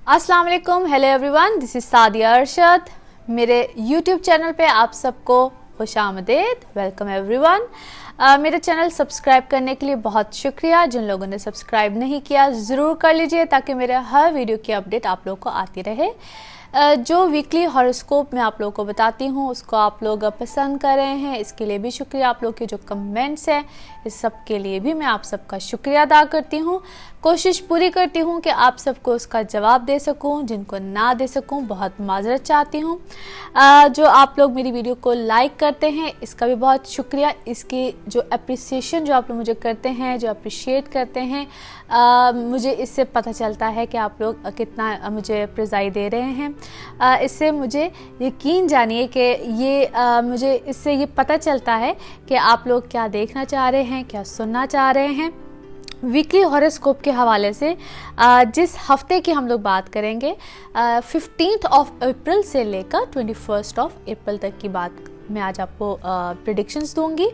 अस्सलाम वालेकुम, hello everyone, this is Sadia Arshad. मेरे यूट्यूब चैनल पे आप सबको खुशामदीद, वेलकम एवरीवन। मेरा चैनल सब्सक्राइब करने के लिए बहुत शुक्रिया। जिन लोगों ने सब्सक्राइब नहीं किया ज़रूर कर लीजिए ताकि मेरे हर वीडियो की अपडेट आप लोगों को आती रहे। जो वीकली हॉरोस्कोप मैं आप लोगों को बताती हूँ उसको आप लोग पसंद कर रहे हैं, इसके लिए भी शुक्रिया। आप लोग के जो कमेंट्स हैं इस सब के लिए भी मैं आप सबका शुक्रिया अदा करती हूँ। कोशिश पूरी करती हूँ कि आप सबको उसका जवाब दे सकूँ, जिनको ना दे सकूँ बहुत माजरत चाहती हूँ। जो आप लोग मेरी वीडियो को लाइक करते हैं इसका भी बहुत शुक्रिया। इसकी जो अप्रिसिएशन जो आप लोग मुझे करते हैं, जो अप्रिशिएट करते हैं, मुझे इससे पता चलता है कि आप लोग कितना मुझे प्रिज़ाई दे रहे हैं। इससे मुझे यकीन जानिए कि ये मुझे इससे ये पता चलता है कि आप लोग क्या देखना चाह रहे हैं, क्या सुनना चाह रहे हैं। वीकली हॉरोस्कोप के हवाले से जिस हफ्ते की हम लोग बात करेंगे 15 अप्रैल से लेकर 21 अप्रैल तक की बात मैं आज आपको प्रेडिक्शंस दूंगी।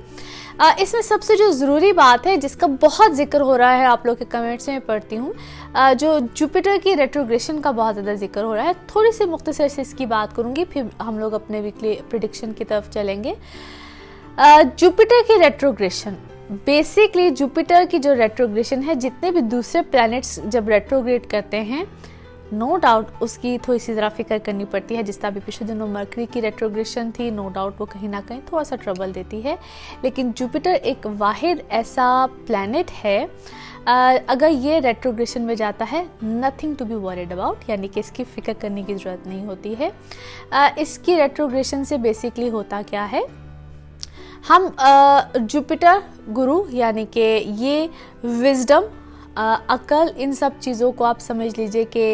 इसमें सबसे जो ज़रूरी बात है जिसका बहुत जिक्र हो रहा है, आप लोग के कमेंट्स में पढ़ती हूँ, जो जुपिटर की रेट्रोग्रेशन का बहुत ज़्यादा जिक्र हो रहा है। थोड़ी सी मुख्तसर से इसकी बात करूँगी, फिर हम लोग अपने वीकली प्रेडिक्शन की तरफ चलेंगे। जुपिटर की रेट्रोग्रेशन, बेसिकली जुपिटर की जो रेट्रोग्रेशन है, जितने भी दूसरे प्लैनेट्स जब रेट्रोग्रेड करते हैं नो डाउट उसकी थोड़ी सी ज़रा फिक्र करनी पड़ती है। जिस तरह अभी पिछले दिनों मरकरी की रेट्रोग्रेशन थी, नो डाउट वो कहीं ना कहीं थोड़ा सा ट्रबल देती है। लेकिन जुपिटर एक वाहिद ऐसा प्लैनेट है, अगर ये रेट्रोग्रेशन में जाता है nothing to be worried about, यानी कि इसकी फ़िक्र करने की ज़रूरत नहीं होती है। इसकी रेट्रोग्रेशन से बेसिकली होता क्या है, हम जुपिटर गुरु यानी कि ये विजडम, अकल, इन सब चीज़ों को आप समझ लीजिए कि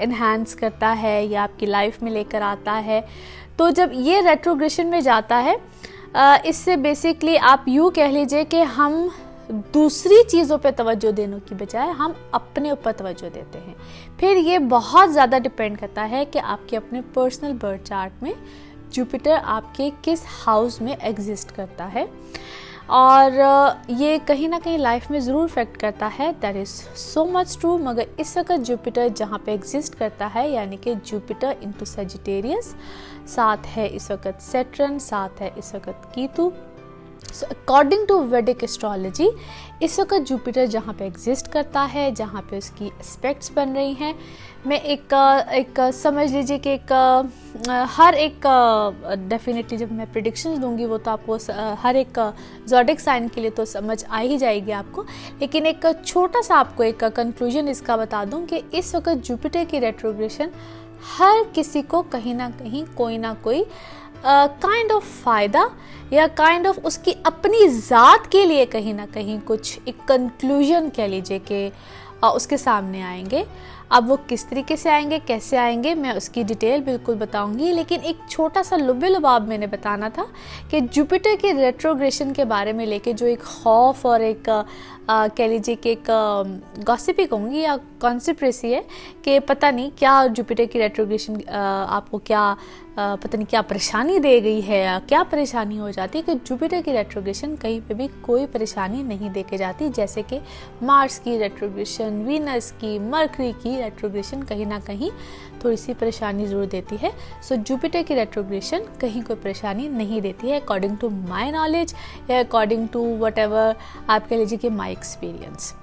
इन्हांस करता है या आपकी लाइफ में लेकर आता है। तो जब ये रेट्रोग्रेशन में जाता है इससे बेसिकली आप यूँ कह लीजिए कि हम दूसरी चीज़ों पे तवज्जो देने की बजाय हम अपने ऊपर तवज्जो देते हैं। फिर ये बहुत ज़्यादा डिपेंड करता है कि आपके अपने पर्सनल बर्थ चार्ट में जुपिटर आपके किस हाउस में एग्जिस्ट करता है, और ये कहीं ना कहीं लाइफ में ज़रूर इफेक्ट करता है। That is so much true. मगर इस वक्त जुपिटर जहाँ पे एग्जिस्ट करता है यानी कि जुपिटर इनटू सजिटेरियस, साथ है इस वक्त सैटर्न, साथ है इस वक्त कीतु। सो अकॉर्डिंग टू वैदिक एस्ट्रोलॉजी इस वक्त जुपिटर जहाँ पे एग्जिस्ट करता है, जहाँ पे उसकी एस्पेक्ट्स बन रही हैं, मैं एक समझ लीजिए कि हर एक डेफिनेटली जब मैं प्रेडिक्शंस दूंगी वो तो आपको हर एक ज़ोडिक साइन के लिए तो समझ आ ही जाएगी आपको। लेकिन एक छोटा सा आपको एक कंक्लूजन इसका बता दूं कि इस वक्त जुपिटर की रेट्रोग्रेशन हर किसी को कहीं ना कहीं कोई ना कोई काइंड ऑफ फ़ायदा या काइंड ऑफ उसकी अपनी ज़ात के लिए कहीं ना कहीं कुछ एक कंक्लूजन कह लीजिए कि उसके सामने आएंगे। अब वो किस तरीके से आएंगे, कैसे आएंगे, मैं उसकी डिटेल बिल्कुल बताऊंगी। लेकिन एक छोटा सा लुबे लुबाब मैंने बताना था कि जुपिटर के रेट्रोग्रेशन के बारे में लेके जो एक खौफ और एक कह लीजिए कि एक गॉसिप ही कहूँगी या कॉन्स्पिरेसी है कि पता नहीं क्या जुपिटर की रेट्रोग्रेशन आपको क्या पता नहीं क्या परेशानी दे गई है या क्या परेशानी हो जाती है कि जुपिटर की रेट्रोग्रेशन कहीं पे भी कोई परेशानी नहीं दे के जाती। जैसे कि मार्स की रेट्रोग्रेशन, वीनस की, मरकरी की रेट्रोग्रेशन कहीं ना कहीं थोड़ी सी परेशानी ज़रूर देती है। सो जुपिटर की रेट्रोग्रेशन कहीं कोई परेशानी नहीं देती है अकॉर्डिंग टू माई नॉलेज या अकॉर्डिंग टू वट एवर आप कह लीजिए कि माई एक्सपीरियंस।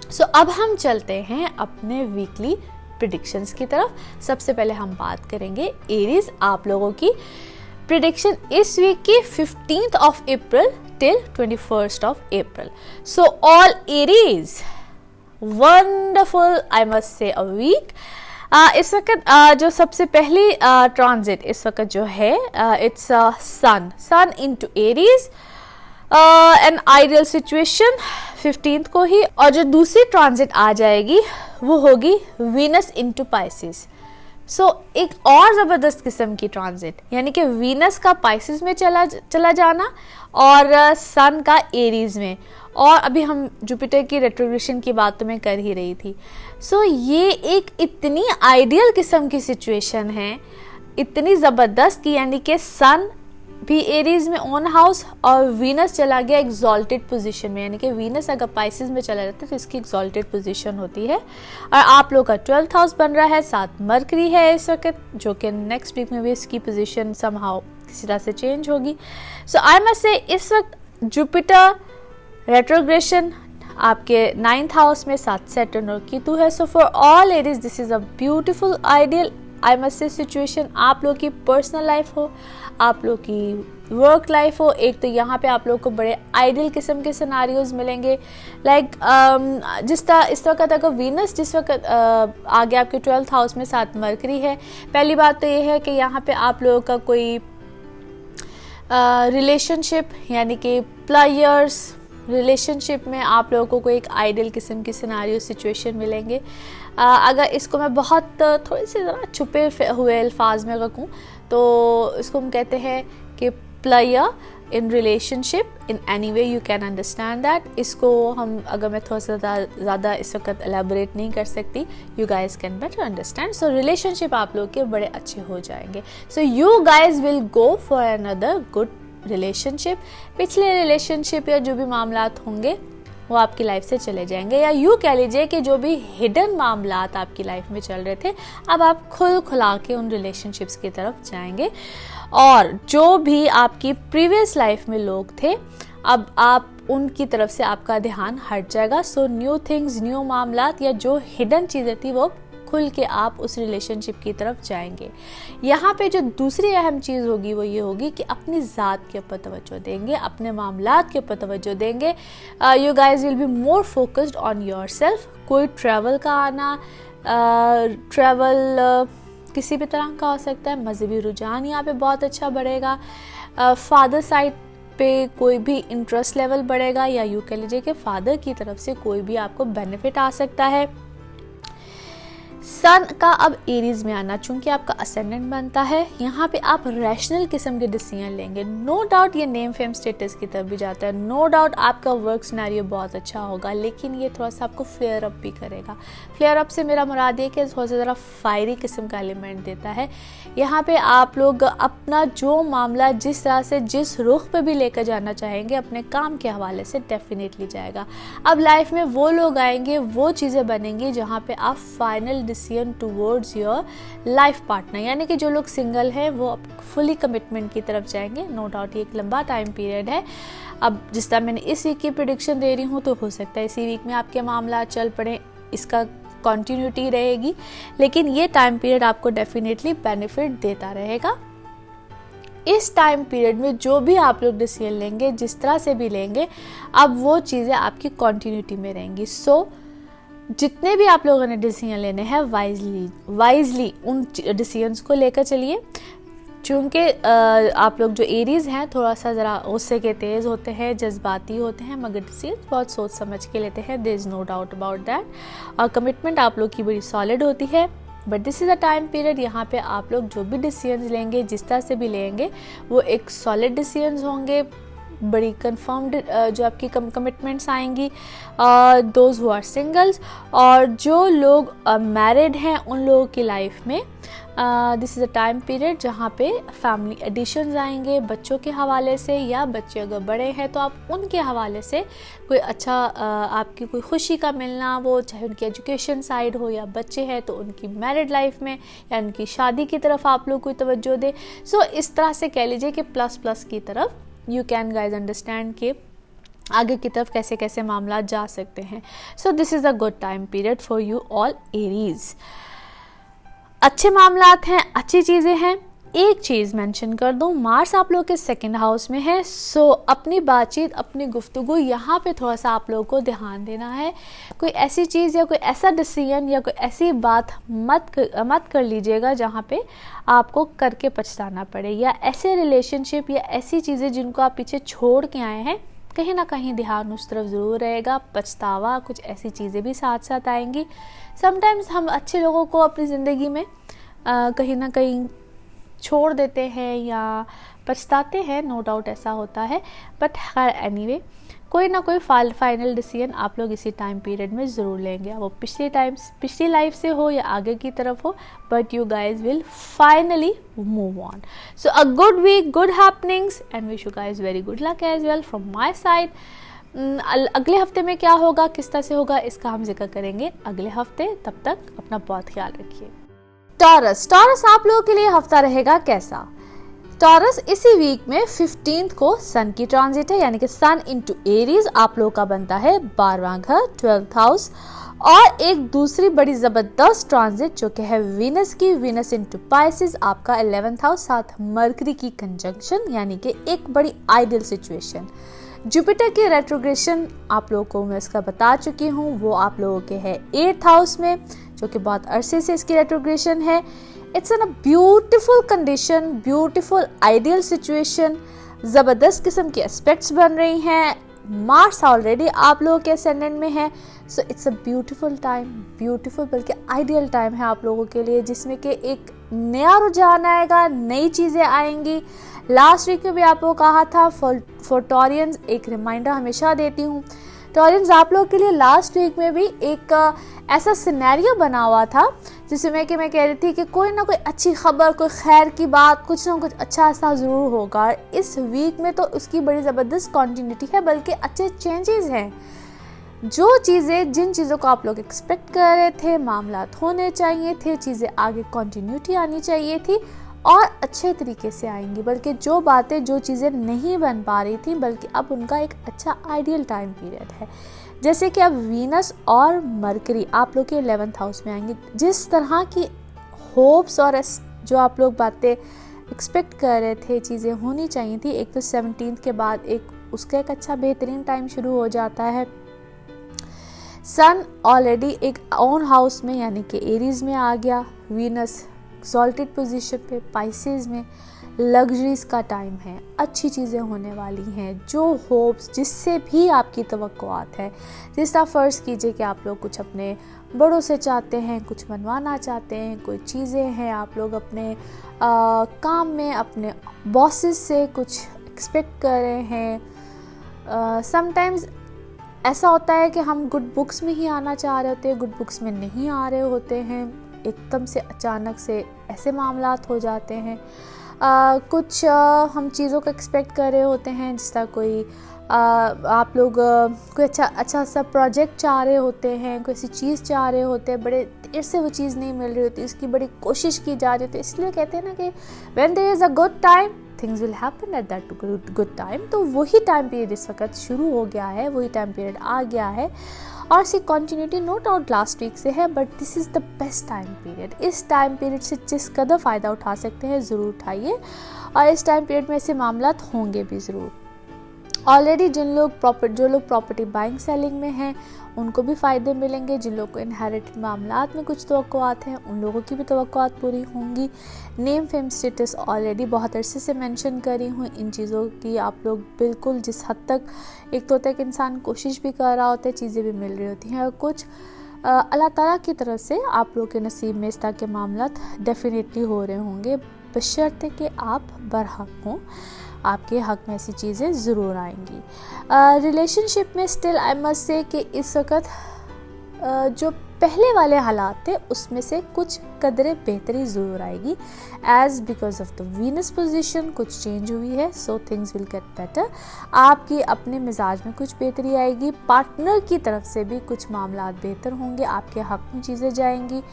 सो अब हम चलते हैं अपने वीकली प्रेडिक्शंस की तरफ। सबसे पहले हम बात करेंगे एरीज आप लोगों की प्रेडिक्शन इस वीक की 15 April till 21 April. So all Aries wonderful, I must say a week. इस वक्त जो सबसे पहली ट्रांजिट इस वक्त जो है it's sun into Aries, an ideal situation 15 को ही। और जो दूसरी ट्रांजिट आ जाएगी वो होगी वीनस इनटू पाइसिस। सो एक और ज़बरदस्त किस्म की ट्रांजिट, यानी कि वीनस का पाइसिस में चला जाना और सन का एरीज में। और अभी हम जुपिटर की रेट्रोग्रेशन की बात तो मैं कर ही रही थी। सो ये एक इतनी आइडियल किस्म की सिचुएशन है, इतनी ज़बरदस्त की, यानी कि सन भी एरीज में ओन हाउस और वीनस चला गया एग्जॉल्टेड पोजीशन में, यानी कि वीनस अगर पाइसेस में चला जाता है तो इसकी एग्जॉल्टेड पोजीशन होती है। और आप लोग का 12th हाउस बन रहा है, साथ मरकरी है इस वक्त, जो कि नेक्स्ट वीक में भी इसकी पोजीशन समहाउ किसी तरह से चेंज होगी। सो आई मस्ट से इस वक्त जुपिटर रेट्रोग्रेशन आपके 9th हाउस में, साथ सैटर्न और कीतु है। So for all Aries this is a beautiful ideal I must से सिचुएशन। आप लोग की पर्सनल लाइफ हो, आप लोग की वर्क लाइफ हो, एक तो यहाँ पे आप लोग को बड़े आइडियल किस्म के सिनारियोज मिलेंगे। लाइक जिस तरह इस वक्त अगर वीनस जिस वक्त आगे आपके 12th हाउस में, साथ मरकरी है, पहली बात तो ये है कि यहाँ पे आप लोगों का कोई रिलेशनशिप यानी कि प्लेयर्स रिलेशनशिप में आप लोगों को कोई एक आइडियल किस्म की सिनारियो सिचुएशन मिलेंगे। अगर इसको मैं बहुत थोड़ी सी ज़रा छुपे हुए अल्फाज में रखूँ तो इसको हम कहते हैं कि player in relationship in any way you can understand that. इसको हम अगर मैं थोड़ा सा ज़्यादा इस वक्त एलेबोरेट नहीं कर सकती, you guys can better understand. So relationship आप लोग के बड़े अच्छे हो जाएंगे। So you guys will go for another good relationship. पिछले रिलेशनशिप या जो भी मामलात होंगे वो आपकी लाइफ से चले जाएंगे, या यूँ कह लीजिए कि जो भी हिडन मामलात आपकी लाइफ में चल रहे थे अब आप खुला के उन रिलेशनशिप्स की तरफ जाएंगे। और जो भी आपकी प्रीवियस लाइफ में लोग थे अब आप उनकी तरफ से आपका ध्यान हट जाएगा। सो न्यू थिंग्स, न्यू मामलात या जो हिडन चीज़ें थी वो खुल के आप उस रिलेशनशिप की तरफ जाएंगे। यहाँ पे जो दूसरी अहम चीज़ होगी वो ये होगी कि अपनी ज़ात के ऊपर तवज्जो देंगे, अपने मामलात के ऊपर तवज्जो देंगे। You guys will be more focused on your self. कोई ट्रैवल का आना, ट्रैवल किसी भी तरह का हो सकता है, मजहबी रुझान यहाँ पे बहुत अच्छा बढ़ेगा। फादर साइड पे कोई भी इंटरेस्ट लेवल बढ़ेगा, या यूँ कह लीजिए कि फादर की तरफ से कोई भी आपको बेनिफिट आ सकता है। सन का अब एरीज में आना, चूंकि आपका असेंडेंट बनता है, यहाँ पे आप रैशनल किस्म के डिसीजन लेंगे। नो डाउट ये नेम फेम स्टेटस की तरफ भी जाता है, नो डाउट आपका वर्क सिनेरियो बहुत अच्छा होगा, लेकिन ये थोड़ा सा आपको फ्लेयर अप भी करेगा। फ्लेयर अप से मेरा मुराद है कि थोड़ा सा ज़रा फायरी किस्म का एलिमेंट देता है। यहाँ पे आप लोग अपना जो मामला जिस तरह से जिस रुख पे भी लेकर जाना चाहेंगे अपने काम के हवाले से डेफिनेटली जाएगा। अब लाइफ में वो लोग आएंगे, वो चीज़ें बनेंगी जहाँ पे आप final decision towards your life partner, यानी कि जो लोग सिंगल हैं वो फुली कमिटमेंट की तरफ जाएंगे। नो डाउट ये एक लंबा टाइम पीरियड है। अब जिस तरह मैंने इस वीक की प्रेडिक्शन दे रही हूँ तो हो सकता है इसी वीक में आपके मामला चल पड़े, इसका कंटिन्यूटी रहेगी, लेकिन ये टाइम पीरियड आपको डेफिनेटली बेनिफिट देता रहेगा। इस टाइम पीरियड में जो भी आप लोग डिसीजन लेंगे, जिस तरह से भी लेंगे, अब वो चीज़ें आपकी कंटिन्यूटी में रहेंगी। सो जितने भी आप लोगों ने डिसीजन लेने हैं वाइजली उन डिसीजंस को लेकर चलिए। चूँकि आप लोग जो एरीज हैं थोड़ा सा ज़रा गुस्से के तेज़ होते हैं, जज्बाती होते हैं, मगर डिसीजन बहुत सोच समझ के लेते हैं, there is no doubt about that. और कमिटमेंट आप लोग की बड़ी सॉलिड होती है। But this is a time period, यहाँ पे आप लोग जो भी डिसीजंस लेंगे, जिस तरह से भी लेंगे, वो एक सॉलिड डिसीजंस होंगे, बड़ी कंफर्म्ड जो आपकी कमिटमेंट्स आएंगी। दोज हु आर सिंगल्स और जो लोग मैरिड हैं उन लोगों की लाइफ में this is a time period जहाँ पे फैमिली एडिशंस आएंगे बच्चों के हवाले से, या बच्चे अगर बड़े हैं तो आप उनके हवाले से कोई अच्छा आपकी कोई खुशी का मिलना, वो चाहे उनकी एजुकेशन साइड हो या बच्चे हैं तो उनकी मैरिड लाइफ में या उनकी शादी की तरफ आप लोग कोई तवज्जो दे। सो इस तरह से कह लीजिए कि प्लस प्लस की तरफ यू कैन गाइज अंडरस्टैंड कि आगे की तरफ कैसे कैसे मामला जा सकते हैं। So this is a good time period for you all Aries. अच्छे मामलात हैं, अच्छी चीज़ें हैं। एक चीज़ मेंशन कर दूं, मार्स आप लोग के 2nd हाउस में है। सो अपनी बातचीत, अपनी गुफ्तगू, यहाँ पे थोड़ा सा आप लोगों को ध्यान देना है। कोई ऐसी चीज़ या कोई ऐसा डिसीजन या कोई ऐसी बात मत कर लीजिएगा जहाँ पे आपको करके पछताना पड़े, या ऐसे रिलेशनशिप या ऐसी चीज़ें जिनको आप पीछे छोड़ के आए हैं, कहीं ना कहीं ध्यान उस तरफ ज़रूर रहेगा, पछतावा, कुछ ऐसी चीज़ें भी साथ साथ आएंगी। समटाइम्स हम अच्छे लोगों को अपनी ज़िंदगी में कहीं ना कहीं छोड़ देते हैं या पछताते हैं, नो डाउट ऐसा होता है। बट खैर एनीवे, कोई ना कोई फाइनल डिसीजन आप लोग इसी टाइम पीरियड में ज़रूर लेंगे, वो पिछली लाइफ से हो या आगे की तरफ हो, but you guys will finally move on. So a good week, good happenings and wish you guys very good luck as well from my side. अगले हफ्ते में क्या होगा, किस तरह से होगा, इसका हम जिक्र करेंगे अगले हफ्ते. तब तक अपना बहुत ख्याल रखिए. टॉरस आप लोगों के लिए हफ्ता रहेगा कैसा? टॉरस इसी वीक में 15th को सन की ट्रांजिट है, यानी कि सन इनटू एरीज आप लोगों का बनता है 12वां घर, 12th हाउस. और एक दूसरी बड़ी जबरदस्त ट्रांजिट जो कि है वीनस की, वीनस इनटू पाइसेस आपका 11th हाउस, साथ मरकरी की कंजंक्शन, यानी कि एक बड़ी आइडियल सिचुएशन. जुपिटर की रेट्रोग्रेशन आप लोगों को मैं इसका बता चुकी हूँ, वो आप लोगों के है 8th हाउस में, जो कि बहुत अरसे से इसकी रेट्रोग्रेशन है. It's in a beautiful condition, beautiful ideal situation, ज़बरदस्त किस्म की एस्पेक्ट्स बन रही हैं. मार्स ऑलरेडी आप लोगों के असेंडेंट में है. So it's a beautiful time, beautiful बल्कि आइडियल टाइम है आप लोगों के लिए, जिसमें कि एक नया रुझान आएगा, नई चीज़ें आएंगी. लास्ट वीक में भी आपको कहा था फॉर टॉरियंस, एक रिमाइंडर हमेशा देती हूँ टॉरियंस, आप लोगों के लिए लास्ट वीक में भी एक ऐसा सिनेरियो बना हुआ था जिसमें कि मैं कह रही थी कि कोई ना कोई अच्छी खबर, कोई खैर की बात, कुछ ना कुछ अच्छा ऐसा ज़रूर होगा. इस वीक में तो उसकी बड़ी ज़बरदस्त कॉन्टिन्यूटी है, बल्कि अच्छे चेंजेस हैं. जो चीज़ें, जिन चीज़ों को आप लोग एक्सपेक्ट कर रहे थे, मामलात होने चाहिए थे, चीज़ें आगे कॉन्टिन्यूटी आनी चाहिए थी और अच्छे तरीके से आएंगी. बल्कि जो बातें, जो चीज़ें नहीं बन पा रही थी, बल्कि अब उनका एक अच्छा आइडियल टाइम पीरियड है. जैसे कि अब वीनस और मरकरी आप लोग के 11th हाउस में आएंगे. जिस तरह की होप्स और जो आप लोग बातें एक्सपेक्ट कर रहे थे, चीज़ें होनी चाहिए थी, एक तो 17th के बाद उसका एक अच्छा बेहतरीन टाइम शुरू हो जाता है. सन ऑलरेडी एक ओन हाउस में, यानी कि एरीज में आ गया. वीनस एक्सॉल्टेड पोजीशन पे पाइसेस में. लग्जरीज का टाइम है, अच्छी चीज़ें होने वाली हैं. जो होप्स, जिससे भी आपकी तवक्कुआत है, जिस तरह फ़र्ज़ कीजिए कि आप लोग कुछ अपने बड़ों से चाहते हैं, कुछ मनवाना चाहते हैं, कोई चीज़ें हैं, आप लोग अपने काम में अपने बॉसेस से कुछ एक्सपेक्ट कर रहे हैं. समटाइम्स ऐसा होता है कि हम गुड बुक्स में ही आना चाह रहे होते हैं, गुड बुक्स में नहीं आ रहे होते हैं, एकदम से अचानक से ऐसे मामलात हो जाते हैं. कुछ हम चीज़ों को एक्सपेक्ट कर रहे होते हैं, जिस तरह कोई आप लोग कोई अच्छा सा प्रोजेक्ट चाह रहे होते हैं, कोई ऐसी चीज़ चाह रहे होते हैं, बड़े देर से वो चीज़ नहीं मिल रही होती, इसकी बड़ी कोशिश की जा रही होती है. इसलिए कहते हैं ना कि when there is a good time things will happen at that good time. तो वही टाइम पीरियड इस वक्त शुरू हो गया है, वही टाइम पीरियड आ गया है. और इसकी continuity no doubt last week से है, but this is the best time period. इस टाइम पीरियड से जिस कदर फ़ायदा उठा सकते हैं ज़रूर उठाइए, और इस टाइम पीरियड में ऐसे मामलात होंगे भी ज़रूर. ऑलरेडी जो लोग प्रॉपर्टी बाइंग सेलिंग में हैं, उनको भी फ़ायदे मिलेंगे. जिन लोगों को इनहेरिटेड मामलात में कुछ तवक्कुआत हैं, उन लोगों की भी तवक्कुआत पूरी होंगी. नेम फेम स्टेटस ऑलरेडी बहुत अरसे से मेंशन करी हूँ. इन चीज़ों की आप लोग बिल्कुल, जिस हद तक एक तो होता है कि इंसान कोशिश भी कर रहा होता है, चीज़ें भी मिल रही होती हैं, और कुछ अल्लाह ताला की तरफ से आप लोग के नसीब में इस तरह के मामलात डेफिनेटली हो रहे होंगे, बशर्ते कि आप बरहक हों. आपके हक में ऐसी चीज़ें ज़रूर आएंगी. रिलेशनशिप में स्टिल आई मस्ट से कि इस वक्त जो पहले वाले हालात थे उसमें से कुछ कदरे बेहतरी ज़रूर आएगी. As because of the Venus position कुछ चेंज हुई है, so things will get better. आपकी अपने मिजाज में कुछ बेहतरी आएगी. पार्टनर की तरफ से भी कुछ मामलात बेहतर होंगे, आपके हक में चीज़ें जाएंगी.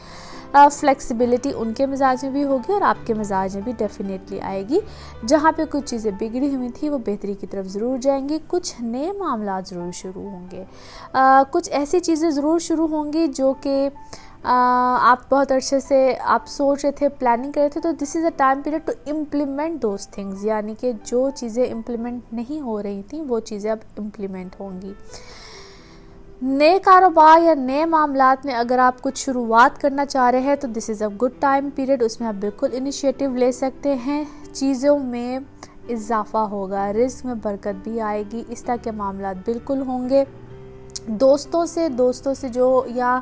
फ्लेक्सिबिलिटी उनके मिजाज में भी होगी और आपके मिजाज में भी डेफिनेटली आएगी. जहाँ पे कुछ चीज़ें बिगड़ी हुई थी वो बेहतरी की तरफ ज़रूर जाएंगी. कुछ नए मामलात ज़रूर शुरू होंगे. कुछ ऐसी चीज़ें ज़रूर शुरू होंगी जो कि आप बहुत अरसे से आप सोच रहे थे, प्लानिंग कर रहे थे. तो this is a time period to implement those things, यानी कि जो चीज़ें इम्प्लीमेंट नहीं हो रही थी वो चीज़ें अब इम्प्लीमेंट होंगी. नए कारोबार या नए मामलात में अगर आप कुछ शुरुआत करना चाह रहे हैं तो this is a good time period. उसमें आप बिल्कुल इनिशिएटिव ले सकते हैं. चीज़ों में इजाफा होगा, रिस्क में बरकत भी आएगी. इस तरह के मामलात बिल्कुल होंगे. दोस्तों से जो या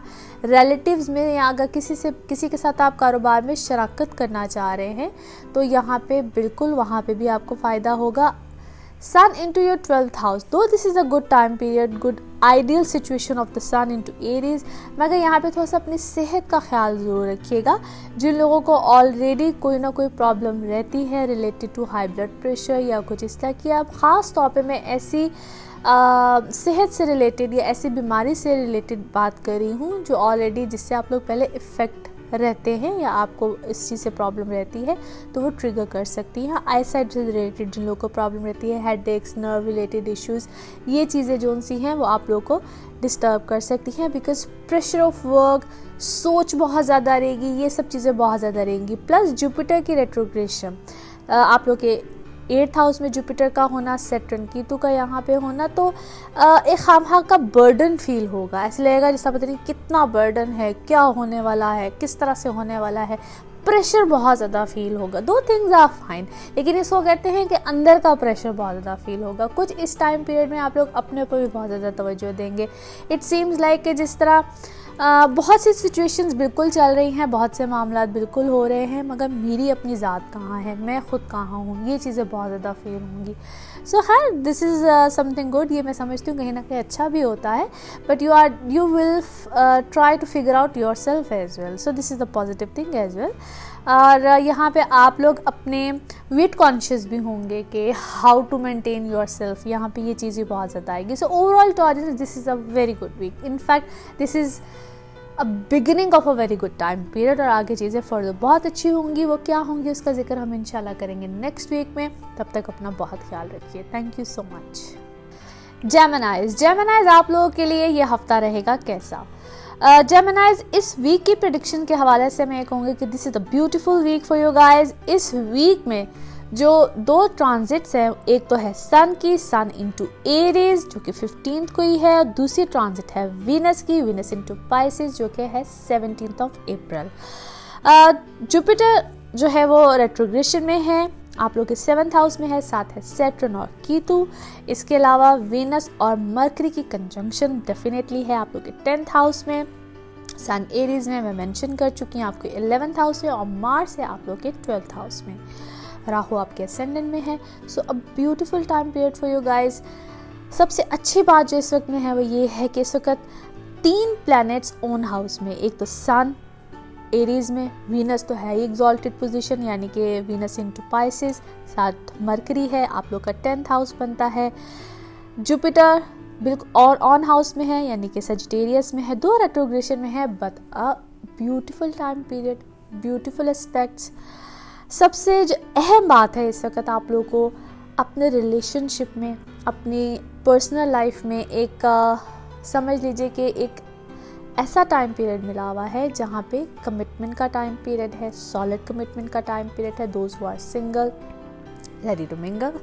रिलेटिव्स में, या अगर किसी के साथ आप कारोबार में शराकत करना चाह रहे हैं तो यहाँ पे बिल्कुल वहाँ पे भी आपको फ़ायदा होगा. Sun into your 12th house, though this is a good time period, good ideal situation of the sun into Aries, मगर यहाँ पे थोड़ा सा अपनी सेहत का ख्याल ज़रूर रखिएगा। जिन लोगों को ऑलरेडी कोई ना कोई प्रॉब्लम रहती है related to high blood pressure या कुछ इस तरह की, अब ख़ास तौर पे मैं ऐसी सेहत से रिलेटेड या ऐसी बीमारी से रिलेटेड बात कर रही हूँ जो ऑलरेडी जिससे आप लोग पहले इफ़ेक्ट रहते हैं या आपको इस चीज़ से प्रॉब्लम रहती है तो वो ट्रिगर कर सकती है। आई साइट से रिलेटेड जिन लोगों को प्रॉब्लम रहती है, हेडेक्स, नर्व रिलेटेड इश्यूज़, ये चीज़ें जो सी हैं वो आप लोगों को डिस्टर्ब कर सकती हैं, बिकॉज प्रेशर ऑफ वर्क, सोच बहुत ज़्यादा रहेगी, ये सब चीज़ें बहुत ज़्यादा रहेंगी। प्लस जुपिटर की रेट्रोग्रेशन, आप लोग के 8th हाउस में जुपिटर का होना, सैटर्न कीतु का यहाँ पे होना, तो एक खामखा का बर्डन फील होगा। ऐसे लगेगा जैसा पता नहीं कितना बर्डन है, क्या होने वाला है, किस तरह से होने वाला है, प्रेशर बहुत ज़्यादा फील होगा। दो थिंग्स आर फाइन, लेकिन इसको कहते हैं कि अंदर का प्रेशर बहुत ज़्यादा फील होगा। कुछ इस टाइम पीरियड में आप लोग अपने ऊपर भी बहुत ज़्यादा तवज्जो देंगे। इट सीम्स लाइक कि जिस तरह बहुत सी सिचुएशंस बिल्कुल चल रही हैं, बहुत से मामला बिल्कुल हो रहे हैं, मगर मेरी अपनी ज़ात कहाँ है, मैं ख़ुद कहाँ हूँ, ये चीज़ें बहुत ज़्यादा फील होंगी। सो खैर दिस इज़ समथिंग गुड, ये मैं समझती हूँ कहीं ना कहीं अच्छा भी होता है, but you will try to figure out yourself as well, so this is the positive thing as well. और यहाँ पे आप लोग अपने वेट कॉन्शियस भी होंगे कि how to maintain yourself, यहाँ पे ये चीज़ें बहुत ज़्यादा आएगी। So overall Taurus, this is a very good week, in fact this is a beginning of a very good time period, और आगे चीज़ें फर्दर बहुत अच्छी होंगी। वो क्या होंगी उसका जिक्र हम इंशाल्लाह करेंगे नेक्स्ट वीक में। तब तक अपना बहुत ख्याल रखिए। Thank you so much. जेमिनाइज आप लोगों के लिए ये हफ्ता रहेगा कैसा? जेमिनाइज, इस वीक की प्रेडिक्शन के हवाले से मैं ये कहूँगी कि this is a beautiful week for you guys. इस वीक में जो 2 ट्रांजिट्स हैं, एक तो है सन की, सन इनटू एरीज जो कि 15th को ही है, और दूसरी ट्रांजिट है वीनस की, वीनस इनटू पाइसेस जो कि है 17th ऑफ अप्रैल। जुपिटर जो है वो रेट्रोग्रेशन में है, आप लोग के 7th हाउस में है, साथ है सैटर्न और कीतु। इसके अलावा वीनस और मरकरी की कंजंक्शन डेफिनेटली है आप लोग के 10th हाउस में। सन एरीज में मैं मेंशन कर चुकी हूँ आपके 11th हाउस में, और मार्स है आप लोग के 12th हाउस में। राहु आपके असेंडेंट में है। So a beautiful time period for you guys. सबसे अच्छी बात जो इस वक्त में है वो ये है कि इस वक्त 3 प्लैनेट्स ओन हाउस में, एक तो सन एरीज में, वीनस तो है ही एक्सॉल्टेड पोजीशन यानी कि वीनस इनटू पाइसेस, साथ मरकरी है आप लोग का 10th हाउस बनता है। जुपिटर बिल्कुल और ऑन हाउस में है यानी कि सजिटेरियस में है, 2 रेट्रोग्रेशन में है, but a beautiful time period, beautiful aspects. सबसे जो अहम बात है इस वक्त आप लोगों को अपने रिलेशनशिप में, अपनी पर्सनल लाइफ में एक समझ लीजिए कि एक ऐसा टाइम पीरियड मिला हुआ है जहाँ पे कमिटमेंट का टाइम पीरियड है, सॉलिड कमिटमेंट का टाइम पीरियड है। Those who are single ready to mingle,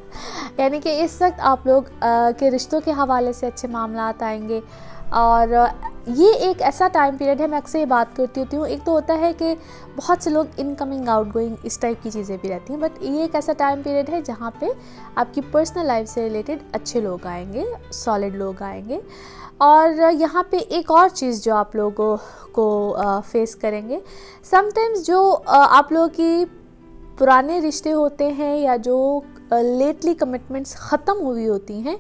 यानी कि इस वक्त आप लोग के रिश्तों के हवाले से अच्छे मामला आएंगे। और ये एक ऐसा टाइम पीरियड है, मैं अक्सर ये बात करती होती हूँ, एक तो होता है कि बहुत से लोग इनकमिंग आउटगोइंग इस टाइप की चीज़ें भी रहती हैं, बट ये एक ऐसा टाइम पीरियड है जहाँ पे आपकी पर्सनल लाइफ से रिलेटेड अच्छे लोग आएंगे, सॉलिड लोग आएंगे। और यहाँ पे एक और चीज़ जो आप लोगों को फेस करेंगे, समटाइम्स जो आप लोगों की पुराने रिश्ते होते हैं या जो लेटली कमिटमेंट्स ख़त्म हुई होती हैं,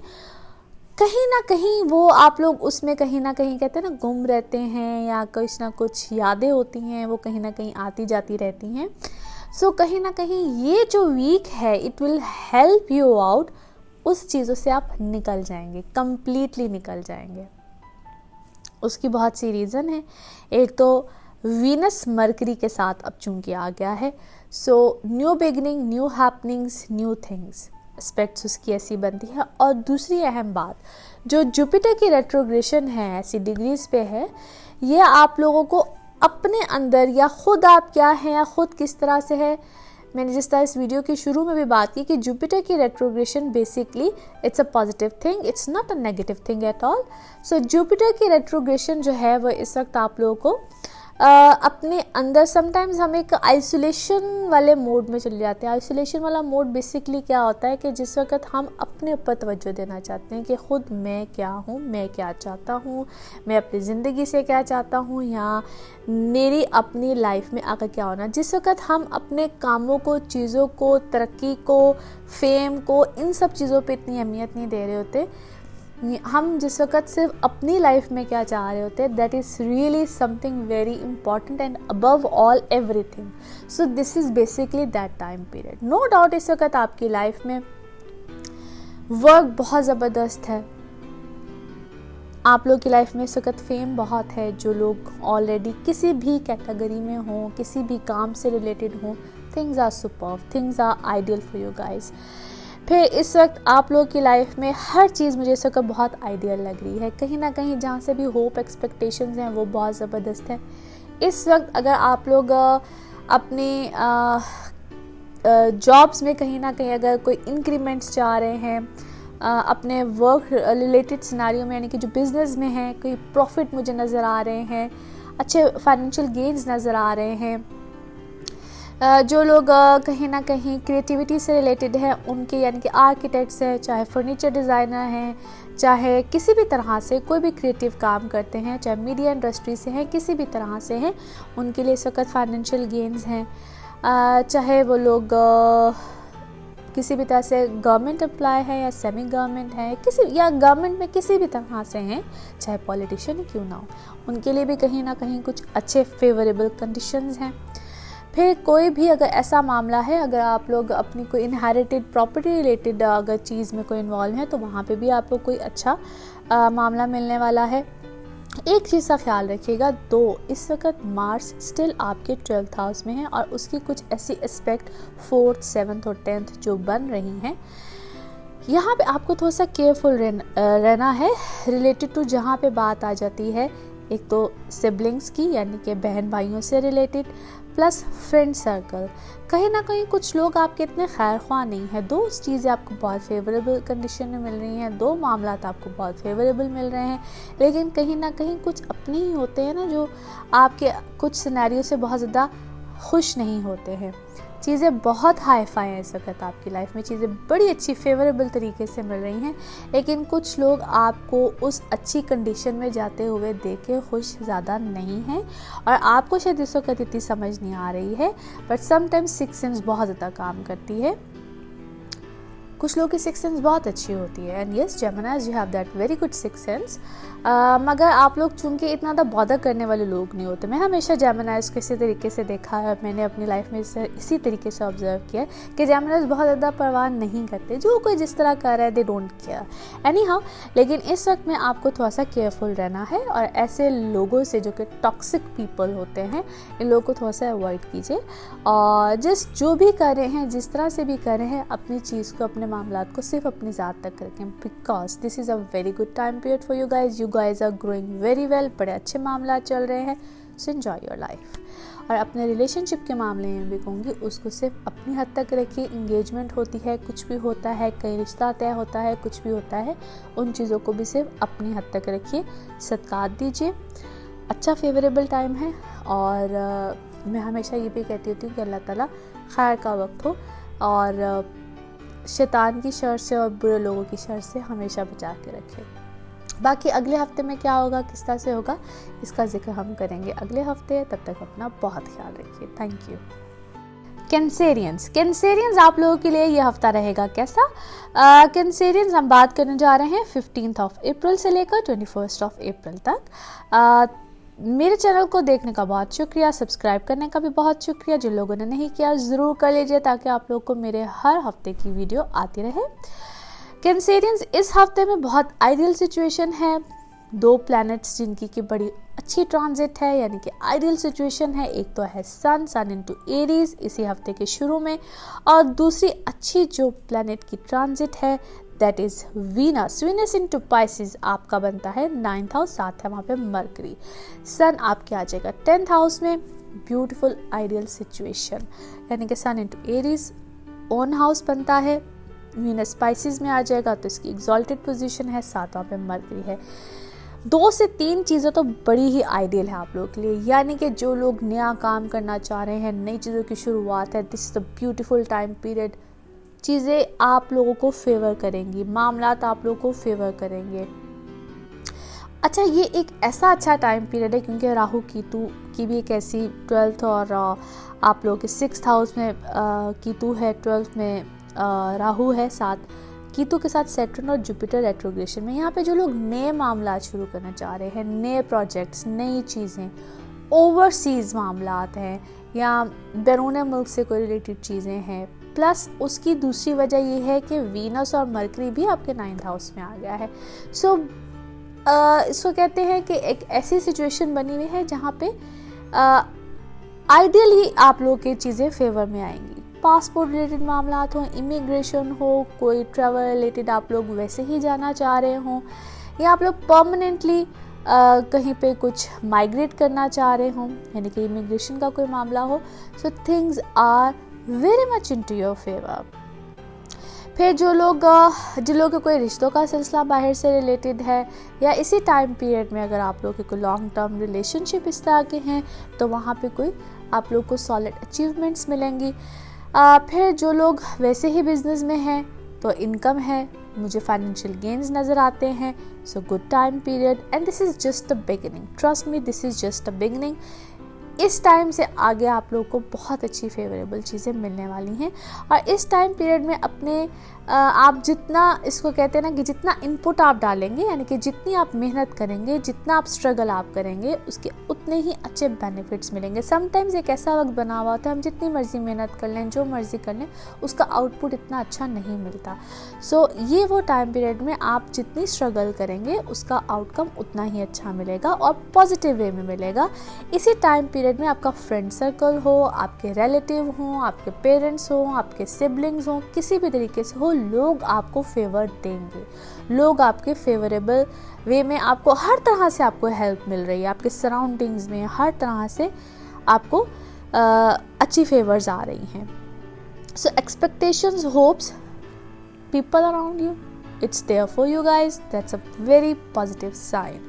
कहीं ना कहीं वो आप लोग उसमें कहीं ना कहीं कहते हैं ना गुम रहते हैं, या कुछ ना कुछ यादें होती हैं वो कहीं ना कहीं आती जाती रहती हैं। सो कहीं ना कहीं ये जो वीक है it will help you out, उस चीज़ों से आप निकल जाएंगे, कंप्लीटली निकल जाएंगे। उसकी बहुत सी रीज़न है। एक तो वीनस मरकरी के साथ अब चूंकि आ गया है, so new beginning, new happenings, new things aspects उसकी ऐसी बनती है। और दूसरी अहम बात, जो जुपिटर की रेट्रोग्रेशन है ऐसी डिग्रीज पे है, ये आप लोगों को अपने अंदर या खुद आप क्या हैं या खुद किस तरह से है, मैंने जिस तरह इस वीडियो के शुरू में भी बात की कि जुपिटर की retrogression basically it's a positive thing, it's not a negative thing at all. So Jupiter की रेट्रोग्रेशन जो है वो इस वक्त आप लोगों को अपने अंदर समटाइम्स हम एक आइसोलेशन वाले मोड में चले जाते हैं। आइसोलेशन वाला मोड बेसिकली क्या होता है कि जिस वक्त हम अपने ऊपर तवज्जो देना चाहते हैं कि ख़ुद मैं क्या हूँ, मैं क्या चाहता हूँ, मैं अपनी ज़िंदगी से क्या चाहता हूँ, या मेरी अपनी लाइफ में आगे क्या होना। जिस वक्त हम अपने कामों को, चीज़ों को, तरक्की को, फेम को, इन सब चीज़ों पे इतनी अहमियत नहीं दे रहे होते, हम जिस वक्त सिर्फ अपनी लाइफ में क्या चाह रहे होते हैं, that is really something very important and above all everything. So this is basically that time period. No doubt इस वक्त आपकी लाइफ में वर्क बहुत ज़बरदस्त है, आप लोग की लाइफ में इस वक्त फेम बहुत है। जो लोग ऑलरेडी किसी भी कैटेगरी में हों, किसी भी काम से रिलेटेड हों, things are superb, things are ideal for you guys. फिर इस वक्त आप लोग की लाइफ में हर चीज़ मुझे इस वक्त बहुत आइडियल लग रही है। कहीं ना कहीं जहाँ से भी होप, एक्सपेक्टेशंस हैं वो बहुत ज़बरदस्त है। इस वक्त अगर आप लोग अपनी जॉब्स में कहीं ना कहीं अगर कोई इंक्रीमेंट्स चाह रहे हैं, अपने वर्क रिलेटेड सिनारियो में, यानी कि जो बिज़नेस में है, कोई प्रॉफिट मुझे नज़र आ रहे हैं, अच्छे फाइनेंशियल गेन्स नज़र आ रहे हैं, जो लोग कहीं ना कहीं क्रिएटिविटी से रिलेटेड है उनके, यानी कि आर्किटेक्ट्स हैं, चाहे फर्नीचर डिज़ाइनर हैं, चाहे किसी भी तरह से कोई भी क्रिएटिव काम करते हैं, चाहे मीडिया इंडस्ट्री से हैं, किसी भी तरह से हैं, उनके लिए इस वक्त फाइनेंशियल गेन्स हैं। चाहे वो लोग किसी भी तरह से गवर्नमेंट एम्प्लॉय है या सेमी गवर्नमेंट है, किसी या गवर्नमेंट में किसी भी तरह से हैं, चाहे पॉलिटिशियन ही क्यों ना हो, उनके लिए भी कहीं ना कहीं कुछ अच्छे फेवरेबल कंडीशंस हैं। फिर कोई भी अगर ऐसा मामला है, अगर आप लोग अपनी कोई इनहेरिटेड प्रॉपर्टी रिलेटेड अगर चीज़ में कोई इन्वॉल्व है, तो वहाँ पे भी आपको कोई अच्छा मामला मिलने वाला है। एक चीज़ का ख्याल रखिएगा, इस वक्त मार्स स्टिल आपके 12th हाउस में है और उसकी कुछ ऐसी एस्पेक्ट 4th, 7th और 10th जो बन रही हैं, यहाँ पे आपको थोड़ा सा केयरफुल रहना है रिलेटेड टू, जहाँ पे बात आ जाती है एक तो सिबलिंग्स की, यानी कि बहन भाइयों से रिलेटेड, प्लस फ्रेंड सर्कल। कहीं ना कहीं कुछ लोग आपके इतने खैर ख्वाह नहीं है। दो चीज़ें आपको बहुत फेवरेबल कंडीशन में मिल रही हैं, दो मामलात आपको बहुत फेवरेबल मिल रहे हैं, लेकिन कहीं ना कहीं कुछ अपने ही होते हैं ना जो आपके कुछ सिनेरियो से बहुत ज़्यादा खुश नहीं होते हैं। चीज़ें बहुत हाई फाई हैं इस वक्त आपकी लाइफ में, चीज़ें बड़ी अच्छी फेवरेबल तरीके से मिल रही हैं, लेकिन कुछ लोग आपको उस अच्छी कंडीशन में जाते हुए देख के खुश ज़्यादा नहीं हैं, और आपको शायद इस वक्त इतनी समझ नहीं आ रही है, बट समटाइम्स सिक्स सेंस बहुत ज़्यादा काम करती है। कुछ लोगों की सिक्स सेंस बहुत अच्छी होती है, and yes जेमिनाइज you have that very good six sense, मगर आप लोग चूँकि इतना ज़्यादा बॉदर करने वाले लोग नहीं होते। मैं हमेशा जेमिनाइज को इसी तरीके से देखा है, मैंने अपनी लाइफ में इसी तरीके से ऑब्जर्व किया कि जेमिनाइज बहुत ज़्यादा परवाह नहीं करते, जो कोई जिस तरह कर रहा है they don't care any how. लेकिन इस वक्त में आपको थोड़ा सा केयरफुल रहना है, और ऐसे लोगों से जो कि टॉक्सिक पीपल होते हैं, इन लोगों को थोड़ा सा अवॉइड कीजिए, और जो भी कर रहे हैं, जिस तरह से भी कर रहे हैं, अपनी चीज़ को, अपने मामलात को सिर्फ अपनी ज़ात तक रखें, because this is a very good time period for you guys. You guys are growing very well, बड़े अच्छे मामला चल रहे हैं, सो एंजॉय योर लाइफ। और अपने रिलेशनशिप के मामले में भी कहूँगी, उसको सिर्फ अपनी हद तक रखिए। इंगेजमेंट होती है, कुछ भी होता है, कहीं रिश्ता तय होता है, कुछ भी होता है, उन चीज़ों को भी सिर्फ अपनी हद तक रखिए, सत्कार दीजिए। अच्छा फेवरेबल टाइम है, और मैं हमेशा ये भी कहती होती हूँ कि अल्लाह ताला खैर का वक्त हो, और शैतान की शर से और बुरे लोगों की शर से हमेशा बचा के रखे। बाकी अगले हफ्ते में क्या होगा, किस तरह से होगा, इसका जिक्र हम करेंगे अगले हफ्ते। तब तक अपना बहुत ख्याल रखिए। Thank you. कैंसेरियंस आप लोगों के लिए ये हफ्ता रहेगा कैसा? कैंसेरियंस हम बात करने जा रहे हैं 15th ऑफ अप्रैल से लेकर 21st ऑफ अप्रैल तक। मेरे चैनल को देखने का बहुत शुक्रिया, सब्सक्राइब करने का भी बहुत शुक्रिया। जिन लोगों ने नहीं किया ज़रूर कर लीजिए, ताकि आप लोग को मेरे हर हफ्ते की वीडियो आती रहे। कैंसेरियंस इस हफ्ते में बहुत आइडियल सिचुएशन है। दो प्लैनेट्स जिनकी की बड़ी अच्छी ट्रांजिट है, यानी कि आइडियल सिचुएशन है। एक तो है सन इनटू एरीज इसी हफ्ते के शुरू में, और दूसरी अच्छी जो प्लैनेट की ट्रांजिट है that is Venus into Pisces आपका बनता है 9th हाउस, साथ है वहाँ पे मरकरी। सन आपके आ जाएगा 10th हाउस में, ब्यूटीफुल आइडियल सिचुएशन, यानी कि सन इनटू एरीज ओन हाउस बनता है, वीनस पाइसेस में आ जाएगा तो इसकी एग्जॉल्टेड पोजीशन है, साथ वहाँ पे मरकरी है। 2 से 3 चीज़ें तो बड़ी ही आइडियल है आप लोगों के लिए। यानी कि जो लोग नया काम करना चाह रहे हैं, नई चीज़ों की शुरुआत है, this is the beautiful time period. चीज़ें आप लोगों को फेवर करेंगी, मामलात आप लोगों को फेवर करेंगे। अच्छा, ये एक ऐसा अच्छा टाइम पीरियड है क्योंकि राहु केतु की भी एक ऐसी 12th और आप लोगों के 6th हाउस में केतु है, 12th में राहु है, साथ केतु के साथ सैटर्न और जुपिटर रेट्रोग्रेशन में। यहाँ पे जो लोग नए मामला शुरू करना चाह रहे हैं, नए प्रोजेक्ट्स, नई चीज़ें, ओवरसीज मामलात हैं या बैरून मुल्क से कोई रिलेटेड चीज़ें हैं, प्लस उसकी दूसरी वजह ये है कि वीनस और मरकरी भी आपके 9th हाउस में आ गया है। सो इसको कहते हैं कि एक ऐसी सिचुएशन बनी हुई है जहाँ पे आइडियली आप लोग की चीज़ें फेवर में आएंगी। पासपोर्ट रिलेटेड मामला हो, इमिग्रेशन हो, कोई ट्रैवल रिलेटेड आप लोग वैसे ही जाना चाह रहे हो, या आप लोग परमानेंटली कहीं पे कुछ माइग्रेट करना चाह रहे हो, यानी कि इमिग्रेशन का कोई मामला हो। So things are very much into your favour. फिर जो लोग जिन लोगों के कोई रिश्तों का सिलसिला बाहर से रिलेटेड है, या इसी टाइम पीरियड में अगर आप लोग के कोई लॉन्ग टर्म रिलेशनशिप इस तरह के हैं, तो वहाँ पे कोई आप लोग को सॉलिड अचीवमेंट्स मिलेंगी। फिर जो लोग वैसे ही बिजनेस में हैं तो इनकम है, मुझे फाइनेंशियल गेन्स नज़र आते हैं। So good time period and this is just the beginning, trust me, this is just the beginning. इस टाइम से आगे आप लोग को बहुत अच्छी फेवरेबल चीज़ें मिलने वाली हैं। और इस टाइम पीरियड में अपने आप जितना, इसको कहते हैं ना कि जितना इनपुट आप डालेंगे, यानी कि जितनी आप मेहनत करेंगे, जितना आप स्ट्रगल आप करेंगे, उसके उतने ही अच्छे बेनिफिट्स मिलेंगे। समटाइम्स एक ऐसा वक्त बना हुआ होता है, हम जितनी मर्जी मेहनत कर लें, जो मर्जी कर लें, उसका आउटपुट इतना अच्छा नहीं मिलता। सो ये वो टाइम पीरियड में आप जितनी स्ट्रगल करेंगे उसका आउटकम उतना ही अच्छा मिलेगा और पॉजिटिव वे में मिलेगा। इसी टाइम पीरियड में आपका फ्रेंड सर्कल हो, आपके रिलेटिव हों, आपके पेरेंट्स हों, आपके सिबलिंग्स हों, किसी भी तरीके से हो, लोग आपको फेवर देंगे। लोग आपके फेवरेबल वे में आपको हर तरह से आपको हेल्प मिल रही है, आपके सराउंडिंग्स में हर तरह से आपको अच्छी फेवर्स आ रही हैं। So expectations, hopes, people around you, it's there for you guys. That's a very positive sign.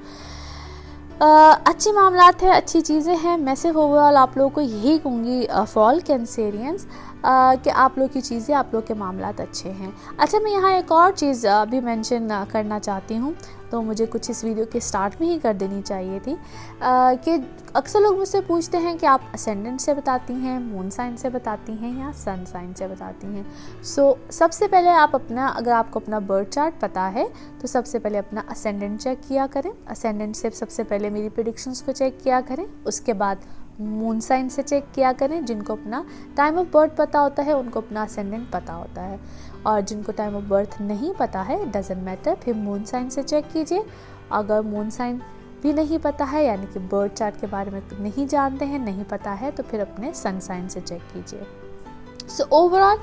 अच्छे मामलात हैं, अच्छी चीज़ें हैं। मैं सिर्फ ओवरऑल आप लोगों को यही कहूँगी फॉर ऑल कैंसेरियंस कि आप लोग की चीज़ें, आप लोग के मामलात अच्छे हैं। अच्छा, मैं यहाँ एक और चीज़ भी मेंशन करना चाहती हूँ, तो मुझे कुछ इस वीडियो के स्टार्ट में ही कर देनी चाहिए थी कि अक्सर लोग मुझसे पूछते हैं कि आप असेंडेंट से बताती हैं, मून साइन से बताती हैं या सन साइन से बताती हैं। सो सबसे पहले आप अपना, अगर आपको अपना बर्थ चार्ट पता है तो सबसे पहले अपना असेंडेंट चेक किया करें। असेंडेंट से सबसे पहले मेरी प्रेडिक्शंस को चेक किया करें, उसके बाद मून साइन से चेक किया करें। जिनको अपना टाइम ऑफ बर्थ पता होता है उनको अपना असेंडेंट पता होता है, और जिनको टाइम ऑफ बर्थ नहीं पता है, डजंट मैटर, फिर मून साइन से चेक कीजिए। अगर मून साइन भी नहीं पता है, यानी कि बर्थ चार्ट के बारे में नहीं जानते हैं, नहीं पता है, तो फिर अपने सन साइन से चेक कीजिए। So overall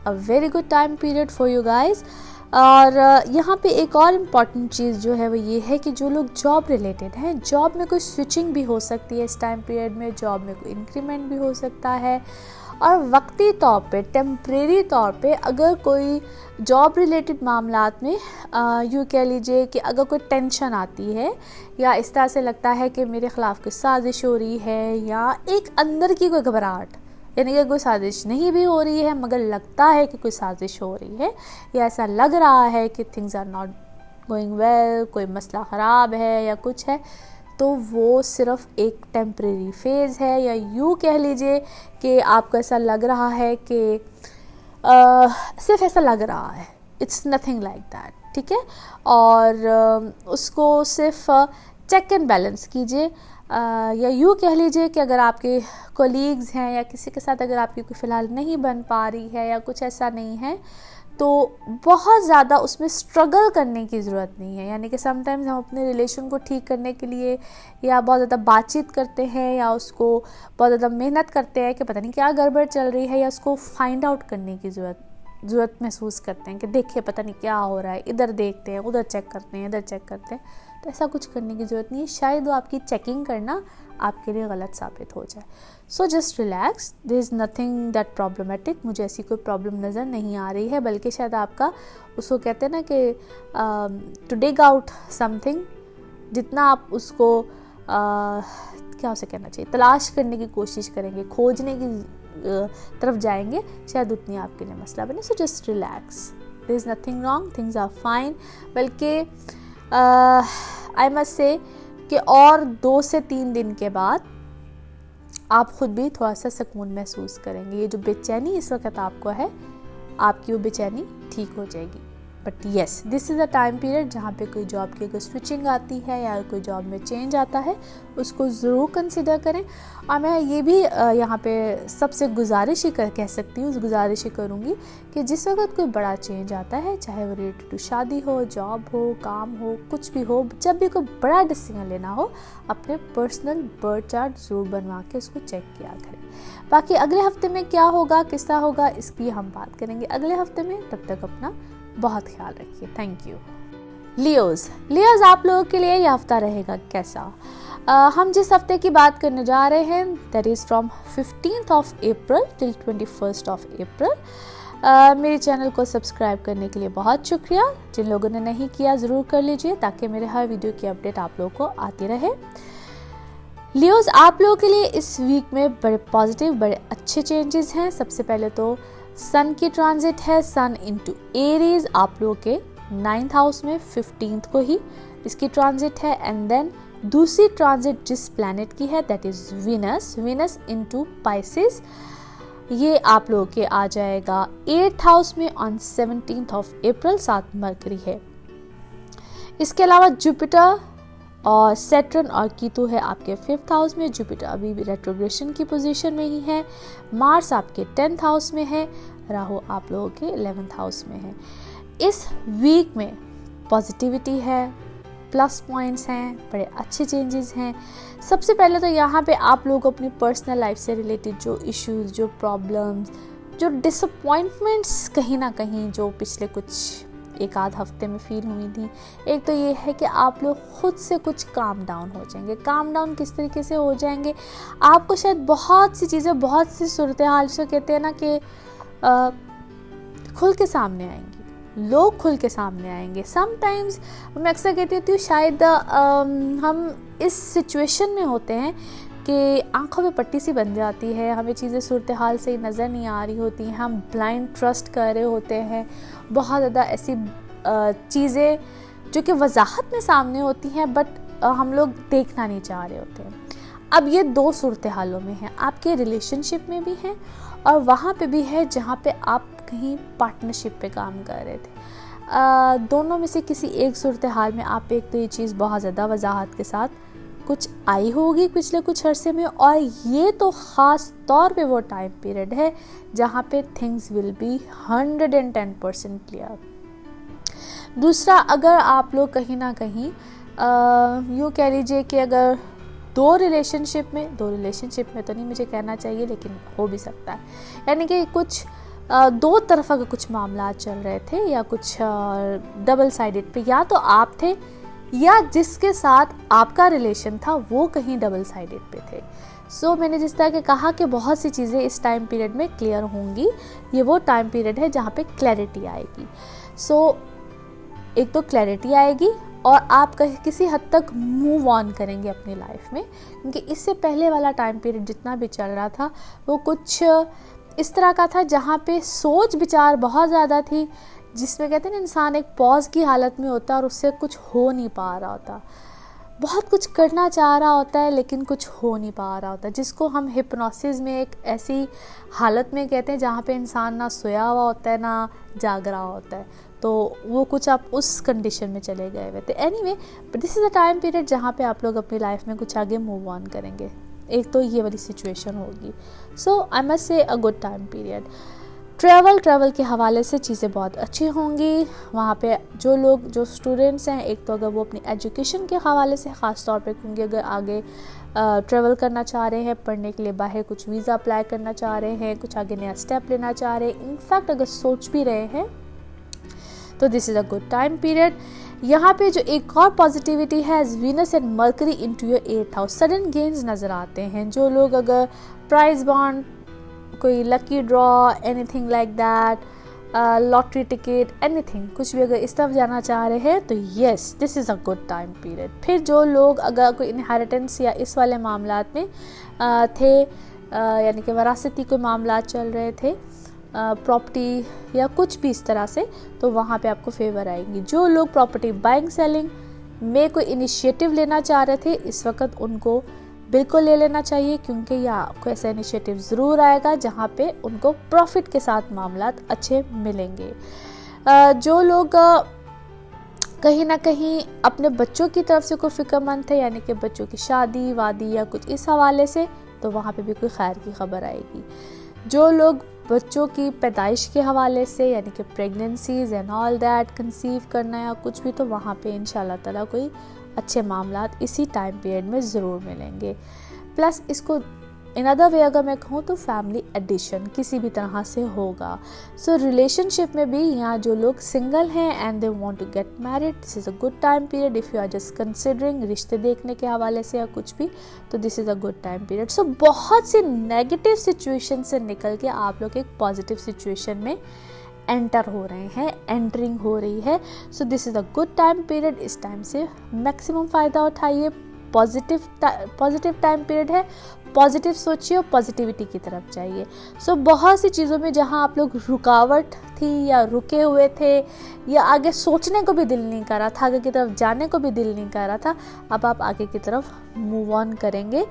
a very good time period for you guys. और यहाँ पे एक और इम्पॉर्टेंट चीज़ जो है वो ये है कि जो लोग जॉब रिलेटेड हैं, जॉब में कोई स्विचिंग भी हो सकती है इस टाइम पीरियड में, जॉब में कोई इंक्रीमेंट भी हो सकता है। और वक्ती तौर पे, टेम्परेरी तौर पे, अगर कोई जॉब रिलेटेड मामलात में यूँ कह लीजिए कि अगर कोई टेंशन आती है या इस तरह से लगता है कि मेरे ख़िलाफ़ कोई साजिश हो रही है, या एक अंदर की कोई घबराहट, यानी कि कोई साजिश नहीं भी हो रही है मगर लगता है कि कोई साजिश हो रही है, या ऐसा लग रहा है कि things are not going well, कोई मसला ख़राब है या कुछ है, तो वो सिर्फ एक टेम्परेरी फेज़ है। या यूँ कह लीजिए कि आपको ऐसा लग रहा है कि सिर्फ ऐसा लग रहा है, इट्स नथिंग लाइक दैट, ठीक है। और उसको सिर्फ चेक एंड बैलेंस कीजिए। या यूँ कह लीजिए कि अगर आपके कोलीग्स हैं या किसी के साथ अगर आपकी कोई फ़िलहाल नहीं बन पा रही है या कुछ ऐसा नहीं है, तो बहुत ज़्यादा उसमें स्ट्रगल करने की ज़रूरत नहीं है। यानी कि समटाइम्स हम अपने रिलेशन को ठीक करने के लिए या बहुत ज़्यादा बातचीत करते हैं या उसको बहुत ज़्यादा मेहनत करते हैं कि पता नहीं क्या गड़बड़ चल रही है, या उसको फाइंड आउट करने की ज़रूरत महसूस करते हैं कि देखिए पता नहीं क्या हो रहा है, इधर देखते हैं, उधर चेक करते हैं, इधर चेक करते हैं। तो ऐसा कुछ करने की ज़रूरत नहीं है, शायद वो आपकी चेकिंग करना आपके लिए गलत साबित हो जाए। So just relax, there is nothing that problematic. मुझे ऐसी कोई प्रॉब्लम नज़र नहीं आ रही है, बल्कि शायद आपका, उसको कहते हैं ना कि टू डिग आउट समथिंग जितना आप उसको क्या उसे कहना चाहिए, तलाश करने की कोशिश करेंगे, खोजने की तरफ जाएंगे, शायद उतनी आपके लिए मसला बने। So just relax, there is nothing wrong, things are fine. बल्कि आई मस्ट से कि और 2 से 3 दिन के बाद आप खुद भी थोड़ा सा सुकून महसूस करेंगे। ये जो बेचैनी इस वक्त आपको है, आपकी वो बेचैनी ठीक हो जाएगी। But yes, this is a time period जहाँ पे कोई जॉब की अगर स्विचिंग आती है या कोई जॉब में चेंज आता है, उसको ज़रूर कंसिडर करें। और मैं ये भी यहाँ पे सबसे गुजारिश ही कह सकती हूँ, गुजारिश ही करूँगी कि जिस वक्त कोई बड़ा चेंज आता है, चाहे वो रिलेटेड टू शादी हो, जॉब हो, काम हो, कुछ भी हो, जब भी कोई बड़ा डिसीजन लेना हो, अपने पर्सनल बर्थ चार्ट ज़रूर बनवा के उसको चेक किया करें। बाकी अगले हफ्ते में क्या होगा, किस तरह होगा, इसकी हम बात करेंगे अगले हफ्ते में। तब तक अपना बहुत ख्याल रखिए। Thank you. लियोज आप लोगों के लिए यह हफ्ता रहेगा कैसा? हम जिस हफ्ते की बात करने जा रहे हैं, that is from 15th of April till 21st of April. मेरे चैनल को सब्सक्राइब करने के लिए बहुत शुक्रिया। जिन लोगों ने नहीं किया ज़रूर कर लीजिए, ताकि मेरे हर वीडियो की अपडेट आप लोगों को आती रहे। लियोज आप लोगों के लिए इस वीक में बड़े पॉजिटिव, बड़े अच्छे चेंजेस हैं। सबसे पहले तो सन की ट्रांजिट है, सन इनटू एरीज आप लोगों के 9th हाउस में 15th को ही इसकी ट्रांजिट है। एंड देन दूसरी ट्रांजिट जिस प्लैनेट की है, that is Venus into Pisces, ये आप लोगों के आ जाएगा 8th हाउस में ऑन 17th ऑफ अप्रैल, साथ मरकरी है। इसके अलावा जुपिटर और सैटर्न और कीतु है आपके 5th हाउस में। जुपिटर अभी भी रेट्रोग्रेशन की पोजीशन में ही है। मार्स आपके 10th हाउस में है। राहु आप लोगों के 11th हाउस में है। इस वीक में पॉजिटिविटी है, प्लस पॉइंट्स हैं, बड़े अच्छे चेंजेस हैं। सबसे पहले तो यहाँ पे आप लोग अपनी पर्सनल लाइफ से रिलेटेड जो इश्यूज, जो प्रॉब्लम्स, जो डिसअपॉइंटमेंट्स कहीं ना कहीं जो पिछले कुछ एक आध हफ्ते में फील हुई थी, एक तो ये है कि आप लोग खुद से कुछ काम डाउन हो जाएंगे। काम डाउन किस तरीके से हो जाएंगे, आपको शायद बहुत सी चीज़ें, बहुत सी सूरत हाल से कहते हैं ना कि खुल के सामने आएंगी, लोग खुल के सामने आएंगे। समटाइम्स मैं अक्सर कहती हूँ शायद हम इस सिचुएशन में होते हैं कि आंखों में पट्टी सी बन जाती है, हमें चीज़ें सूरत हाल से नज़र नहीं आ रही होती हैं, हम ब्लाइंड ट्रस्ट कर रहे होते हैं। बहुत ज़्यादा ऐसी चीज़ें जो कि वजाहत में सामने होती हैं, बट हम लोग देखना नहीं चाह रहे होते हैं। अब ये 2 सूरत हालों में हैं, आपके रिलेशनशिप में भी हैं और वहाँ पे भी है जहाँ पे आप कहीं पार्टनरशिप पे काम कर रहे थे। दोनों में से किसी एक सूरत हाल में आप एक तो ये चीज़ बहुत ज़्यादा वजाहत के साथ कुछ आई होगी पिछले कुछ अरसे में, और ये तो ख़ास तौर पे वो टाइम पीरियड है जहाँ पे थिंग्स विल बी 110% क्लियर। दूसरा, अगर आप लोग कहीं ना कहीं यूँ कह लीजिए कि अगर दो रिलेशनशिप में तो नहीं मुझे कहना चाहिए, लेकिन हो भी सकता है, यानी कि कुछ 2 तरफा के कुछ मामला चल रहे थे, या कुछ डबल साइडेड पे, या तो आप थे या जिसके साथ आपका रिलेशन था वो कहीं डबल साइडेड पे थे। सो मैंने जिस तरह के कहा कि बहुत सी चीज़ें इस टाइम पीरियड में क्लियर होंगी, ये वो टाइम पीरियड है जहाँ पे क्लैरिटी आएगी। सो एक तो क्लैरिटी आएगी और आप किसी हद तक मूव ऑन करेंगे अपनी लाइफ में, क्योंकि इससे पहले वाला टाइम पीरियड जितना भी चल रहा था वो कुछ इस तरह का था जहाँ पे सोच विचार बहुत ज़्यादा थी, जिसमें कहते हैं ना इंसान एक पॉज की हालत में होता है और उससे कुछ हो नहीं पा रहा होता, बहुत कुछ करना चाह रहा होता है लेकिन कुछ हो नहीं पा रहा होता, जिसको हम हिप्नोसिस में एक ऐसी हालत में कहते हैं जहाँ पे इंसान ना सोया हुआ होता है ना जाग रहा होता है, तो वो कुछ आप उस कंडीशन में चले गए हुए थे। Anyway, but this is a time period जहाँ पे आप लोग अपनी लाइफ में कुछ आगे मूव ऑन करेंगे, एक तो ये वाली सिचुएशन होगी। सो I must say a good time period. Travel के हवाले से चीज़ें बहुत अच्छी होंगी। वहाँ पे जो स्टूडेंट्स हैं, एक तो अगर वो अपनी एजुकेशन के हवाले से ख़ास तौर पे, क्योंकि अगर आगे ट्रैवल करना चाह रहे हैं, पढ़ने के लिए बाहर कुछ वीज़ा अप्लाई करना चाह रहे हैं, कुछ आगे नया स्टेप लेना चाह रहे हैं, इनफैक्ट अगर सोच भी रहे हैं, तो this is a good time period. यहाँ पे जो एक और पॉजिटिविटी है, Venus and mercury into your 8th house, sudden gains नज़र आते हैं। जो लोग अगर प्राइज बॉन्ड, कोई lucky draw, anything like that, lottery ticket, anything, कुछ भी अगर इस तरफ जाना चाह रहे हैं तो yes this is a good time period. फिर जो लोग अगर कोई इनहेरिटेंस या इस वाले मामलात में थे, यानी कि वरासती कोई मामला चल रहे थे, प्रॉपर्टी या कुछ भी इस तरह से, तो वहाँ पे आपको फेवर आएंगी। जो लोग प्रॉपर्टी बाइंग सेलिंग में कोई इनिशिएटिव लेना चाह रहे थे, इस वक्त उनको बिल्कुल ले लेना चाहिए, क्योंकि यहाँ आपको ऐसा इनिशिएटिव ज़रूर आएगा जहाँ पे उनको प्रॉफिट के साथ मामलात अच्छे मिलेंगे। जो लोग कहीं ना कहीं अपने बच्चों की तरफ से कोई फिक्रमंद थे, यानी कि बच्चों की शादी वादी या कुछ इस हवाले से, तो वहाँ पे भी कोई खैर की खबर आएगी। जो लोग बच्चों की पैदाइश के हवाले से, यानी कि pregnancies and all that, conceive करना या कुछ भी, तो वहाँ पे इंशाल्लाह ताला कोई अच्छे मामलात इसी टाइम पीरियड में ज़रूर मिलेंगे। प्लस इसको इन अदर वे अगर मैं कहूँ तो फैमिली एडिशन किसी भी तरह से होगा। सो रिलेशनशिप में भी यहाँ जो लोग सिंगल हैं and they want to get married, this is a good time period. If you are just considering रिश्ते देखने के हवाले से या कुछ भी, तो this is a good time period. So बहुत सी नेगेटिव सिचुएशन से निकल के आप लोग एक पॉजिटिव सिचुएशन में एंटर हो रहे हैं, एंटरिंग हो रही है। सो this is a good time period. इस टाइम से मैक्सिमम फ़ायदा उठाइए। पॉजिटिव टाइम पीरियड है, पॉजिटिव सोचिए और पॉजिटिविटी की तरफ जाइए। सो बहुत सी चीज़ों में जहां आप लोग रुकावट थी या रुके हुए थे या आगे सोचने को भी दिल नहीं कर रहा था, आगे की तरफ जाने को भी दिल नहीं कर रहा था, अब आप आगे की तरफ मूव ऑन करेंगे।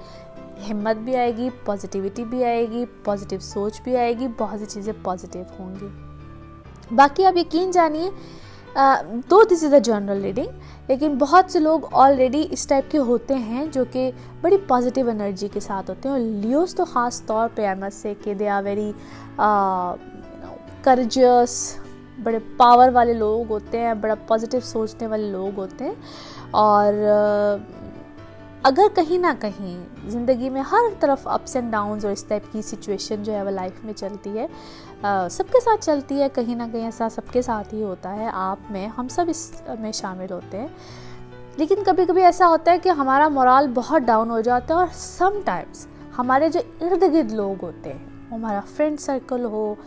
हिम्मत भी आएगी, पॉजिटिविटी भी आएगी, पॉजिटिव सोच भी आएगी, बहुत सी चीज़ें पॉजिटिव होंगी। बाकी आप यकीन जानिए, दो this is a general reading, लेकिन बहुत से लोग ऑलरेडी इस टाइप के होते हैं जो कि बड़ी पॉजिटिव एनर्जी के साथ होते हैं। और लियोस तो ख़ास तौर पे आई मस्ट से कि दे आर वेरी करेजियस, बड़े पावर वाले लोग होते हैं, बड़ा पॉजिटिव सोचने वाले लोग होते हैं। और अगर कहीं ना कहीं ज़िंदगी में हर तरफ अप्स एंड डाउन्स और इस टाइप की सिचुएशन जो है वो लाइफ में चलती है, सबके साथ चलती है, कहीं ना कहीं ऐसा सबके साथ ही होता है, आप में, हम सब इसमें शामिल होते हैं। लेकिन कभी कभी ऐसा होता है कि हमारा मोराल बहुत डाउन हो जाता है और समटाइम्स हमारे जो इर्द गिर्द लोग होते हैं, हमारा फ्रेंड सर्कल हो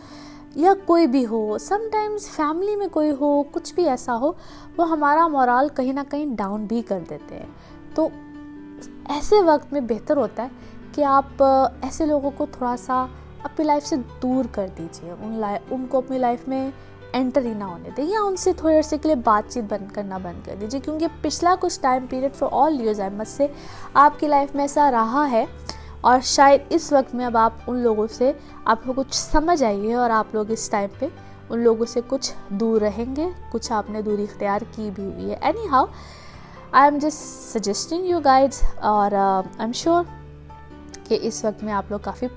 या कोई भी हो, समटाइम्स फैमिली में कोई हो, कुछ भी ऐसा हो, वो हमारा मोराल कहीं ना कहीं डाउन भी कर देते हैं। तो ऐसे वक्त में बेहतर होता है कि आप ऐसे लोगों को थोड़ा सा अपनी लाइफ से दूर कर दीजिए, उनको अपनी लाइफ में एंटर ही ना होने दें, या उनसे थोड़ी देर से के लिए बातचीत करना बंद कर दीजिए। क्योंकि पिछला कुछ time period for all use I must से आपकी लाइफ में ऐसा रहा है, और शायद इस वक्त में अब आप उन लोगों से आपको कुछ समझ आई है और आप लोग इस टाइम पे उन लोगों से कुछ दूर रहेंगे, कुछ आपने दूरी इख्तियार की भी हुई है। Any how I am just suggesting you guides, और आई एम श्योर कि इस वक्त में आप लोग काफ़ी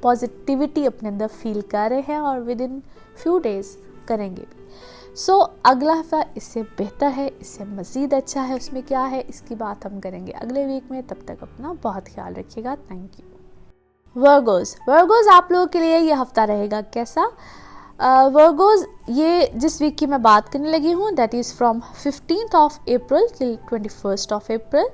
पॉजिटिविटी अपने अंदर फील कर रहे हैं और विद इन फ्यू डेज करेंगे भी। सो अगला हफ्ता इससे बेहतर है, इससे मज़ीद अच्छा है, उसमें क्या है इसकी बात हम करेंगे अगले वीक में। तब तक अपना बहुत ख्याल रखिएगा। Thank you. वर्गोज आप लोगों के लिए ये हफ्ता रहेगा कैसा? वर्गोज, ये जिस वीक की मैं बात करने लगी हूँ that is from 15th of April till 21st of April।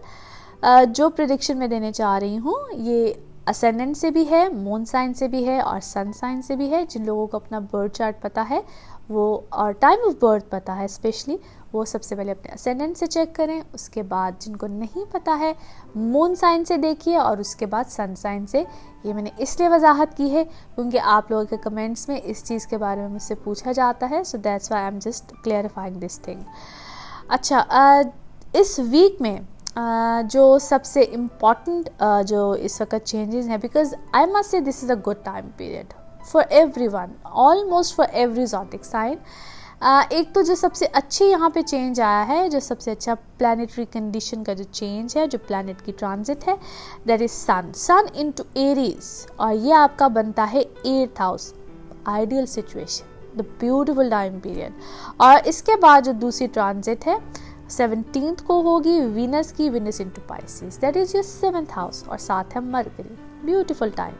जो प्रेडिक्शन मैं देने चाह रही हूँ ये असेंडेंट से भी है, मून साइन से भी है और सन साइन से भी है। जिन लोगों को अपना बर्थ चार्ट पता है वो और टाइम ऑफ बर्थ पता है स्पेशली, वो सबसे पहले अपने असेंडेंट से चेक करें। उसके बाद जिनको नहीं पता है मून साइन से देखिए और उसके बाद सन साइन से। ये मैंने इसलिए वजाहत की है क्योंकि आप लोगों के कमेंट्स में इस चीज़ के बारे में मुझसे पूछा जाता है, so that's why I am just clarifying this thing. अच्छा, इस वीक में जो सबसे इम्पॉर्टेंट जो इस वक्त चेंजेस हैं, because I must say this is a good time period for everyone, almost for every zodiac sign. एक तो जो सबसे अच्छी यहाँ पे चेंज आया है, जो सबसे अच्छा प्लानिटरी कंडीशन का जो चेंज है, जो प्लानिट की ट्रांजिट है, that is sun into Aries, और ये आपका बनता है 8th house, ideal situation, the beautiful time period. और इसके बाद जो दूसरी ट्रांजिट है 17th को होगी वीनस की, Venus into Pisces, that is your 7th house, और साथ है मरकरी, ब्यूटिफुल टाइम।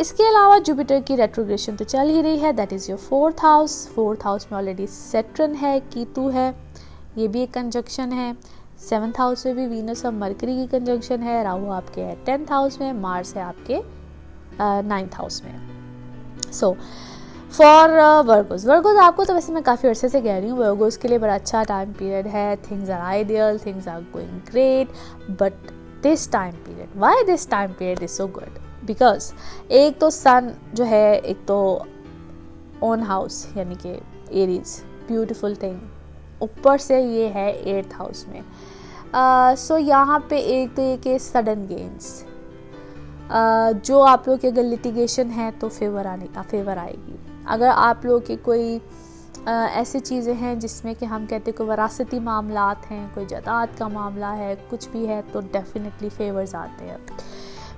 इसके अलावा जुपिटर की रेट्रोग्रेशन तो चल ही रही है, that is your 4th house. 4th house में ऑलरेडी सैटर्न है, कीतु है, ये भी एक कंजक्शन है। 7th हाउस में भी वीनस और मरकरी की कंजक्शन है। राहु आपके है 10th हाउस में, मार्स है आपके 9th हाउस में। सो फॉर वर्गोज आपको तो वैसे मैं काफ़ी अर्से से कह रही हूँ, वर्गोज के लिए बड़ा अच्छा टाइम पीरियड है. Things are ideal, things are going great. But this time period, why this time period is so good? Because एक तो सन जो है, एक तो ओन हाउस यानी कि एरीज, ब्यूटिफुल थिंग, ऊपर से ये है 8th हाउस में. सो यहाँ पे एक तो ये कि सडन गेन्स, जो आप लोग की अगर लिटिगेशन है तो फेवर आएगी. अगर आप लोग की कोई ऐसी चीज़ें हैं जिसमें कि हम कहते हैं कोई वरासती मामलात हैं, कोई जायदाद का मामला है, कुछ भी है, तो डेफिनेटली फेवर्स आते हैं.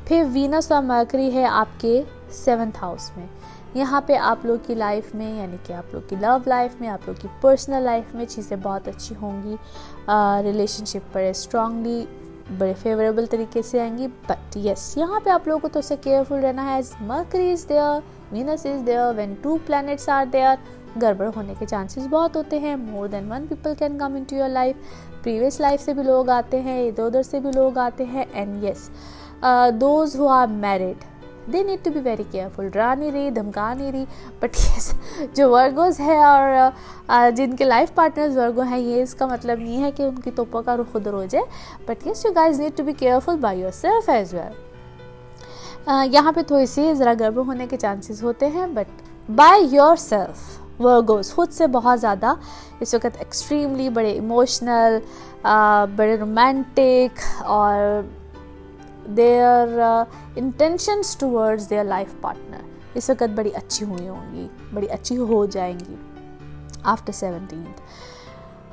फिर वीनस और मरकरी है आपके 7th हाउस में. यहाँ पे आप लोग की लाइफ में यानी कि आप लोग की लव लाइफ में, आप लोग की पर्सनल लाइफ में चीज़ें बहुत अच्छी होंगी. रिलेशनशिप बड़े स्ट्रांगली, बड़े फेवरेबल तरीके से आएंगी. बट यस, यहाँ पे आप लोगों को तो उससे केयरफुल रहना है. As Mercury is there, Venus is there, when 2 planets are there, गड़बड़ होने के चांसेस बहुत होते हैं. More than 1 people can come into your life. Previous life से भी लोग आते हैं, इधर उधर से भी लोग आते हैं. And yes, those who are married, they need to be very careful. डरा नहीं रही, धमका नहीं रही. बट यस, जो वर्गोज है और जिनके लाइफ पार्टनर्स वर्गो हैं, ये इसका मतलब नहीं है कि उनकी तोपों का रुख उधर हो जाए. But yes, you guys need to be careful by yourself as well. यहाँ पे थोड़ी सी ज़रा गड़बड़ होने के चांसेस होते हैं. बट बाय योरसेल्फ वर्गोज, खुद से बहुत ज़्यादा इस वक्त एक्सट्रीमली बड़े इमोशनल, बड़े रोमांटिक, और their intentions towards their life partner इस वक्त बड़ी अच्छी हुई होंगी, बड़ी अच्छी हो जाएंगी आफ्टर 17th.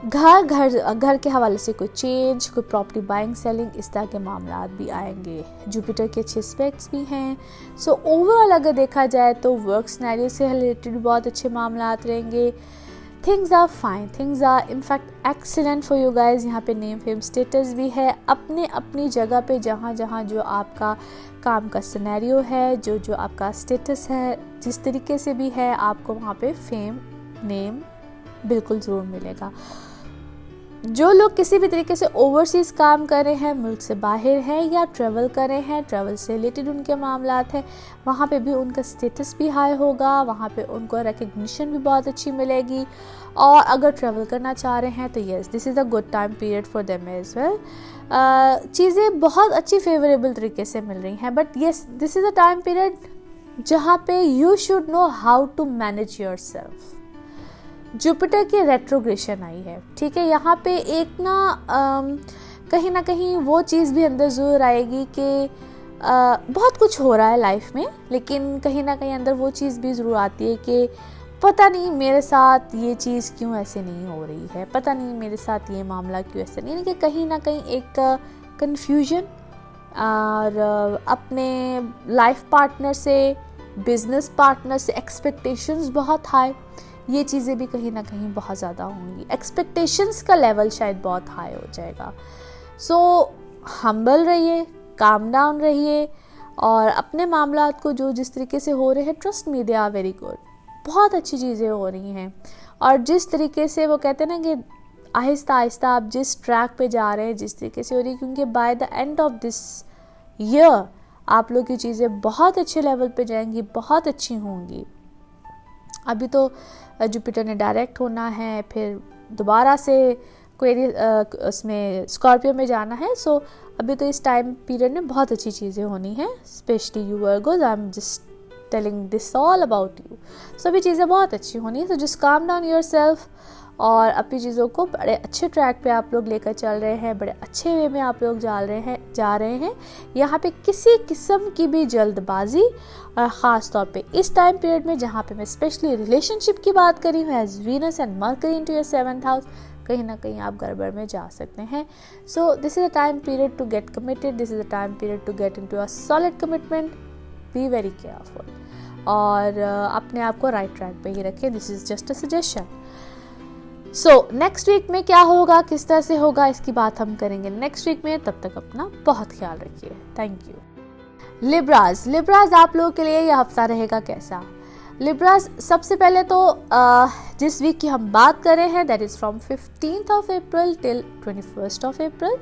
घर के हवाले से कोई चेंज, कोई प्रॉपर्टी बाइंग सेलिंग, इस तरह के मामलात भी आएंगे. जुपिटर के अच्छे एस्पेक्ट्स भी हैं. सो ओवरऑल अगर देखा जाए तो वर्क सिनेरियो से रिलेटेड बहुत अच्छे मामलात रहेंगे. Things are fine, things are in fact excellent for you guys. यहाँ पे नेम फेम स्टेटस भी है अपने अपनी जगह पे. जहाँ जहाँ जो आपका काम का सिनेरियो है, जो आपका स्टेटस है, जिस तरीके से भी है, आपको वहाँ पे फेम, नेम बिल्कुल ज़रूर मिलेगा. जो लोग किसी भी तरीके से ओवरसीज़ काम कर रहे हैं, मुल्क से बाहर हैं या ट्रैवल कर रहे हैं, ट्रैवल से रिलेटेड उनके मामलात हैं, वहाँ पे भी उनका स्टेटस भी हाई होगा. वहाँ पे उनको रिकग्निशन भी बहुत अच्छी मिलेगी. और अगर ट्रैवल करना चाह रहे हैं तो yes, this is a good time period for them as well. चीज़ें बहुत अच्छी फेवरेबल तरीके से मिल रही हैं. But yes, this is a time period जहाँ पे you should know how to manage yourself. Jupiter की रेट्रोग्रेशन आई है, ठीक है. यहाँ पे एक ना कहीं वो चीज़ भी अंदर ज़रूर आएगी कि बहुत कुछ हो रहा है लाइफ में, लेकिन कहीं ना कहीं अंदर वो चीज़ भी ज़रूर आती है कि पता नहीं मेरे साथ ये चीज़ क्यों ऐसे नहीं हो रही है, पता नहीं मेरे साथ ये मामला क्यों ऐसे नहीं. कि कहीं ना कहीं एक कन्फ्यूजन, और अपने लाइफ पार्टनर से, बिजनेस पार्टनर से एक्सपेक्टेशंस बहुत हाई, ये चीज़ें भी कहीं ना कहीं बहुत ज़्यादा होंगी. एक्सपेक्टेशंस का लेवल शायद बहुत हाई हो जाएगा. सो हम्बल रहिए, काम डाउन रहिए, और अपने मामलात को जो जिस तरीके से हो रहे हैं, trust me they are very good. बहुत अच्छी चीज़ें हो रही हैं. और जिस तरीके से वो कहते हैं ना कि आहिस्ता आहिस्ता आप जिस ट्रैक पे जा रहे हैं, जिस तरीके से हो रही है, क्योंकि bye the end of this year आप लोग की चीज़ें बहुत अच्छे लेवल पे जाएंगी, बहुत अच्छी होंगी. अभी तो जुपिटर ने डायरेक्ट होना है, फिर दोबारा से क्वेरी उसमें स्कॉर्पियो में जाना है. सो अभी तो इस टाइम पीरियड में बहुत अच्छी चीज़ें होनी हैं, specially you Virgos. I am just telling this all about you. So अभी चीज़ें बहुत अच्छी होनी है. So just calm down yourself, और अपनी चीज़ों को बड़े अच्छे ट्रैक पे आप लोग लेकर चल रहे हैं, बड़े अच्छे वे में आप लोग जा रहे हैं. यहाँ पे किसी किस्म की भी जल्दबाजी, और ख़ास तौर पे इस टाइम पीरियड में जहाँ पे मैं स्पेशली रिलेशनशिप की बात करी हूँ, as Venus and Mercury into your 7th house, कहीं ना कहीं आप गड़बड़ में जा सकते हैं. So this is a time period to get committed, this is a time period to get into a solid commitment. Be very careful, और अपने आप को राइट ट्रैक पे ही रखें. This is just a suggestion. So next week में क्या होगा, किस तरह से होगा, इसकी बात हम करेंगे नेक्स्ट वीक में. तब तक अपना बहुत ख्याल रखिए. Thank you. लिब्राज आप लोगों के लिए यह हफ्ता रहेगा कैसा? लिब्राज, सबसे पहले तो जिस वीक की हम बात कर रहे हैं, that is from 15th of April till 21st of April.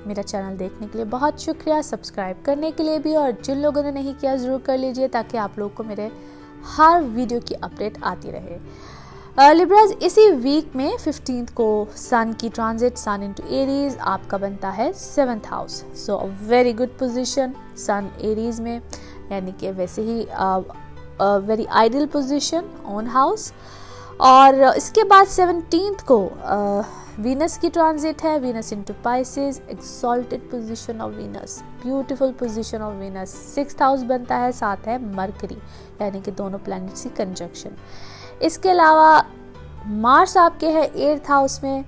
मेरा चैनल देखने के लिए बहुत शुक्रिया, सब्सक्राइब करने के लिए भी, और जिन लोगों ने नहीं किया ज़रूर कर लीजिए, ताकि आप लोग को मेरे हर वीडियो की अपडेट आती रहे। लिब्राज, इसी वीक में 15th को सन की ट्रांजिट, सन इनटू एरीज आपका बनता है 7th house. So a very good position sun Aries में, यानी कि वैसे ही very ideal position on house. और इसके बाद 17th को वीनस की ट्रांजिट है, Venus into Pisces, exalted position of Venus, beautiful position of Venus. 6th house बनता है, साथ है मरकरी, यानी कि दोनों प्लैनेट्स की कंजंक्शन। इसके अलावा मार्स आपके है 8th हाउस में,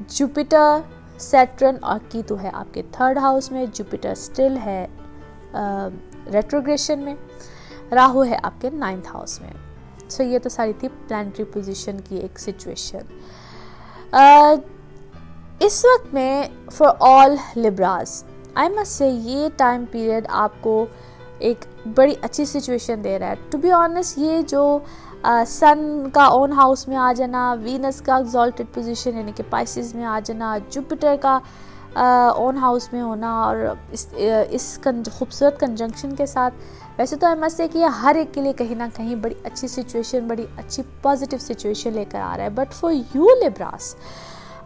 जुपिटर, सैटर्न और कीतु है आपके 3rd हाउस में। जुपिटर स्टिल है रेट्रोग्रेशन में, राहु है आपके 9th हाउस में। सो ये तो सारी थी प्लैनेटरी पोजीशन की एक सिचुएशन। इस वक्त में for all Libras I must से ये टाइम पीरियड आपको एक बड़ी अच्छी सिचुएशन दे रहा है। टू बी ऑनेस्ट, ये जो सन का ओन हाउस में आ जाना, वीनस का एक्सॉल्टेड पोजीशन यानी कि पाइसेस में आ जाना, जुपिटर का ओन हाउस में होना और इस खूबसूरत कंजंक्शन के साथ, वैसे तो आई मस्ट से कि ये हर एक के लिए कहीं ना कहीं बड़ी अच्छी सिचुएशन, बड़ी अच्छी पॉजिटिव सिचुएशन लेकर आ रहा है। But for you Libras,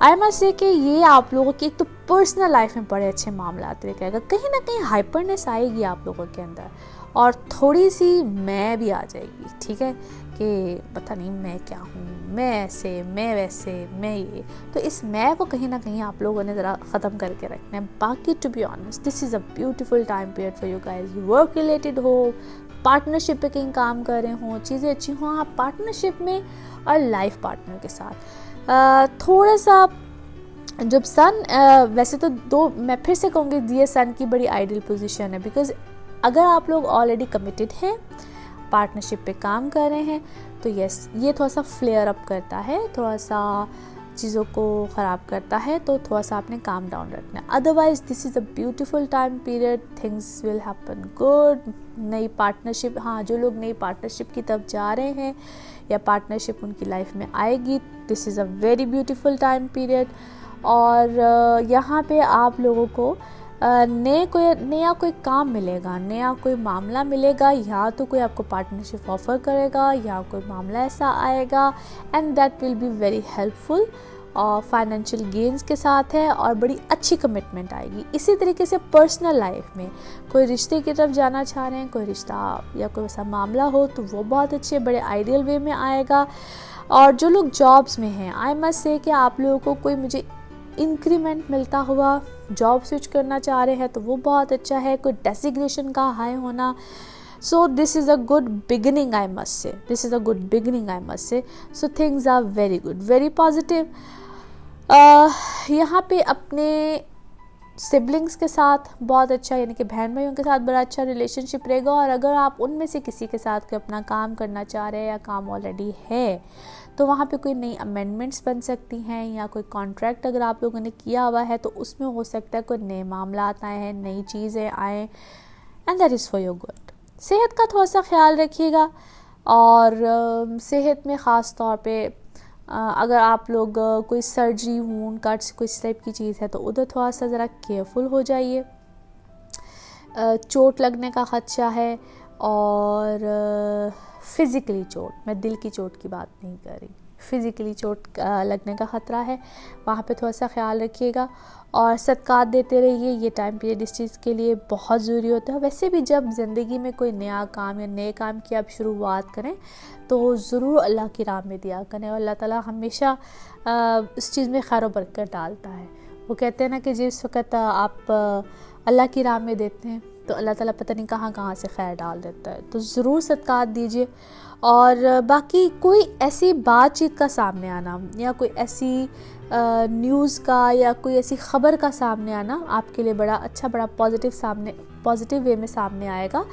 I must से कि ये आप लोगों की एक तो पर्सनल लाइफ में बड़े अच्छे मामला लेकर आएगा। कहीं ना कहीं हाइपरनेस आएगी आप लोगों के अंदर और थोड़ी सी मैं भी आ जाएगी, ठीक है, कि पता नहीं मैं क्या हूँ, मैं ऐसे, मैं वैसे, मैं ये। तो इस मैं को कहीं ना कहीं आप लोगों ने ज़रा ख़त्म करके रखना है। बाकी to be honest, this is a beautiful time period for you guys. Work related हो, पार्टनरशिप पे कहीं काम कर रहे हों, चीज़ें अच्छी हों, आप पार्टनरशिप में और लाइफ पार्टनर के साथ थोड़ा सा जब सन वैसे तो दो, मैं फिर से कहूँगी ये सन की बड़ी आइडियल पोजीशन है, बिकॉज अगर आप लोग ऑलरेडी कमिटेड हैं, पार्टनरशिप पे काम कर रहे हैं, तो यस, ये थोड़ा सा फ्लेयर अप करता है, थोड़ा सा चीज़ों को ख़राब करता है, तो थोड़ा सा आपने काम डाउन रखना है। Otherwise this is a beautiful time period, things will happen good. नई पार्टनरशिप, हाँ, जो लोग नई पार्टनरशिप की तरफ जा रहे हैं या पार्टनरशिप उनकी लाइफ में आएगी, this is a very beautiful time period. और यहाँ पे आप लोगों को नया कोई काम मिलेगा, नया कोई मामला मिलेगा, या तो कोई आपको पार्टनरशिप ऑफर करेगा या कोई मामला ऐसा आएगा, and that will be very helpful और फाइनेंशियल गेन्स के साथ है और बड़ी अच्छी कमिटमेंट आएगी। इसी तरीके से पर्सनल लाइफ में कोई रिश्ते की तरफ जाना चाह रहे हैं, कोई रिश्ता या कोई ऐसा मामला हो, तो वो बहुत अच्छे बड़े आइडियल वे में आएगा। और जो लोग जॉब्स में हैं, आई मस्ट से कि आप लोगों को कोई मुझे इंक्रीमेंट मिलता हुआ, जॉब स्विच करना चाह रहे हैं तो वो बहुत अच्छा है, कोई डेसिग्नेशन का हाई होना। So this is a good beginning, I must say, this is a good beginning, I must say. So things are very good, very positive. यहाँ पे अपने सिबलिंग्स के साथ बहुत अच्छा, यानी कि बहन भाइयों के साथ बड़ा अच्छा रिलेशनशिप रहेगा। और अगर आप उनमें से किसी के साथ कोई अपना काम करना चाह रहे हैं या काम ऑलरेडी है, तो वहाँ पे कोई नई अमेंडमेंट्स बन सकती हैं, या कोई कॉन्ट्रैक्ट अगर आप लोगों ने किया हुआ है तो उसमें हो सकता है कोई नए मामला आए हैं, नई चीज़ें आएँ, and that is for your good. सेहत का थोड़ा सा ख्याल रखिएगा, और सेहत में ख़ास तौर पे अगर आप लोग कोई सर्जरी, वूंड कट्स, कोई इस टाइप की चीज़ है तो उधर थोड़ा सा ज़रा केयरफुल हो जाइए। चोट लगने का ख़दशा है, और फिज़िकली चोट, मैं दिल की चोट की बात नहीं कर रही, फिज़िकली चोट लगने का ख़तरा है, वहाँ पे थोड़ा सा ख्याल रखिएगा। और सदक़ात देते रहिए, ये टाइम पीरियड इस चीज़ के लिए बहुत ज़रूरी होता है। वैसे भी जब ज़िंदगी में कोई नया काम या नए काम की आप शुरुआत करें तो ज़रूर अल्लाह की राह में दिया करें, और अल्लाह ताला हमेशा इस चीज़ में खैर व बरकत डालता है। वो कहते हैं ना कि जिस वक़्त आप अल्लाह की राह में देते हैं तो अल्लाह ताला पता नहीं कहाँ कहाँ से खैर डाल देता है। तो ज़रूर सदक़ात दीजिए। और बाकी कोई ऐसी बातचीत का सामने आना, या कोई ऐसी न्यूज़ का या कोई ऐसी ख़बर का सामने आना आपके लिए बड़ा अच्छा, बड़ा पॉजिटिव वे में सामने आएगा।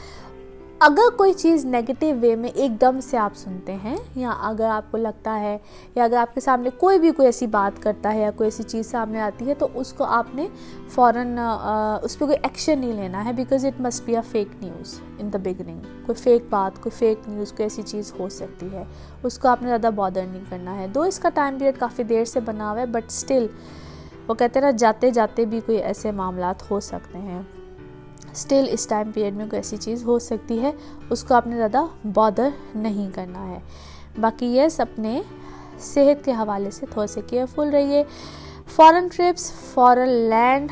अगर कोई चीज़ नेगेटिव वे में एकदम से आप सुनते हैं, या अगर आपको लगता है, या अगर आपके सामने कोई भी कोई ऐसी बात करता है या कोई ऐसी चीज़ सामने आती है, तो उसको आपने फ़ौरन उस पर कोई एक्शन नहीं लेना है, because it must be a fake news in the beginning. कोई फेक बात, कोई फेक न्यूज़, कोई ऐसी चीज़ हो सकती है, उसको आपने ज़्यादा बॉदर नहीं करना है। दो इसका टाइम पीरियड काफ़ी देर से बना हुआ है, बट स्टिल वो कहते हैं ना, जाते जाते भी कोई ऐसे मामलात हो सकते हैं। स्टिल इस टाइम पीरियड में कोई ऐसी चीज़ हो सकती है, उसको आपने ज़्यादा बॉदर नहीं करना है। बाकी यस, अपने सेहत के हवाले से थोड़ा से केयरफुल रहिए। फॉरेन ट्रिप्स, फॉरेन लैंड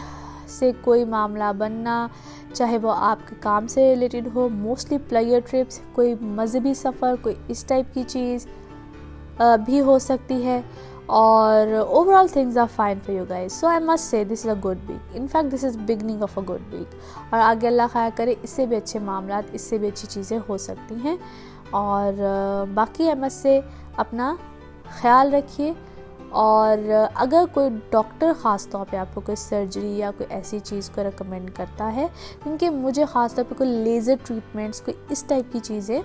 से कोई मामला बनना, चाहे वो आपके काम से रिलेटेड हो, मोस्टली प्लेजर ट्रिप्स, कोई मजहबी सफ़र, कोई इस टाइप की चीज़ भी हो सकती है। और overall things are fine for you guys. So I must say this is a good week, in fact this is beginning of a good week. और आगे अल्लाह खैर करे, इससे भी अच्छे मामला, इससे भी अच्छी चीज़ें हो सकती हैं। और बाकी आई मस्ट से अपना ख्याल रखिए। और अगर कोई डॉक्टर ख़ास तौर पे आपको कोई सर्जरी या कोई ऐसी चीज़ को रेकमेंड करता है, क्योंकि मुझे ख़ास तौर पे कोई लेज़र ट्रीटमेंट्स, कोई इस टाइप की चीज़ें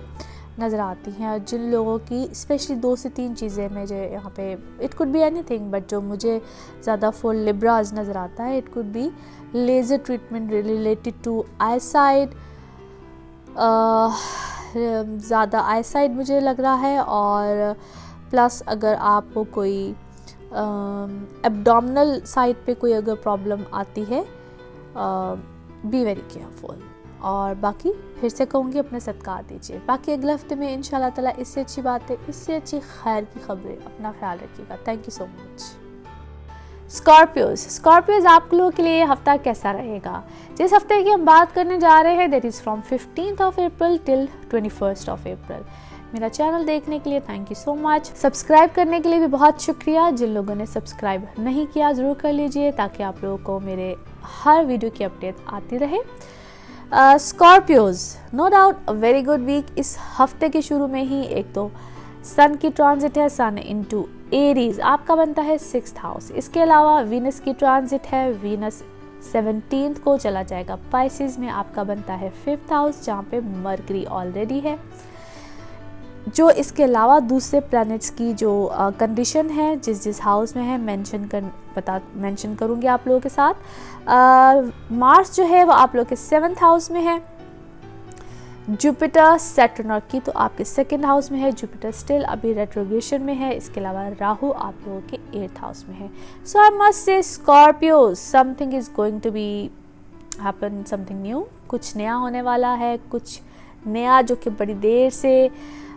नज़र आती हैं, और जिन लोगों की स्पेशली 2 से 3 चीज़ें में जो यहाँ पे, it could be anything, but जो मुझे ज़्यादा फॉर लिब्राज नज़र आता है, it could be laser treatment related to eye side, ज़्यादा आई साइड मुझे लग रहा है। और प्लस अगर आपको कोई एब्डोमिनल साइड पे कोई अगर प्रॉब्लम आती है, बी वेरी केयरफुल। और बाकी फिर से कहूँगी, अपने सदका दीजिए। बाकी अगले हफ्ते में इंशाल्लाह ताला इससे अच्छी बातें, इससे अच्छी खैर की खबरें, अपना ख्याल रखिएगा। Thank you so much. Scorpios आप लोगों के लिए ये हफ्ता कैसा रहेगा? जिस हफ्ते की हम बात करने जा रहे हैं, that is from 15th of April till 21st of April. मेरा चैनल देखने के लिए thank you so much. Subscribe करने के लिए भी बहुत शुक्रिया। जिन लोगों ने सब्सक्राइब नहीं किया ज़रूर कर लीजिए, ताकि आप लोगों को मेरे हर वीडियो की अपडेट आती रहे। Scorpios, no doubt a very good week. इस हफ्ते के शुरू में ही एक तो सन की ट्रांजिट है, सन इनटू एरीज, आपका बनता है 6th हाउस। इसके अलावा वीनस की ट्रांजिट है, वीनस 17th को चला जाएगा पाइसेस में, आपका बनता है 5th हाउस, जहाँ पे मरकरी ऑलरेडी है। जो इसके अलावा दूसरे प्लैनेट्स की जो कंडीशन है, जिस हाउस में है, मेंशन करूँगी आप लोगों के साथ। मार्स जो है वो आप लोगों के 7th हाउस में है, जुपिटर, सैटर्न और की तो आपके 2nd हाउस में है। जुपिटर स्टिल अभी रेट्रोग्रेशन में है। इसके अलावा राहु आप लोगों के 8th हाउस में है। So I must say Scorpio, something is going to be happen, something new, कुछ नया होने वाला है, कुछ नया जो कि बड़ी देर से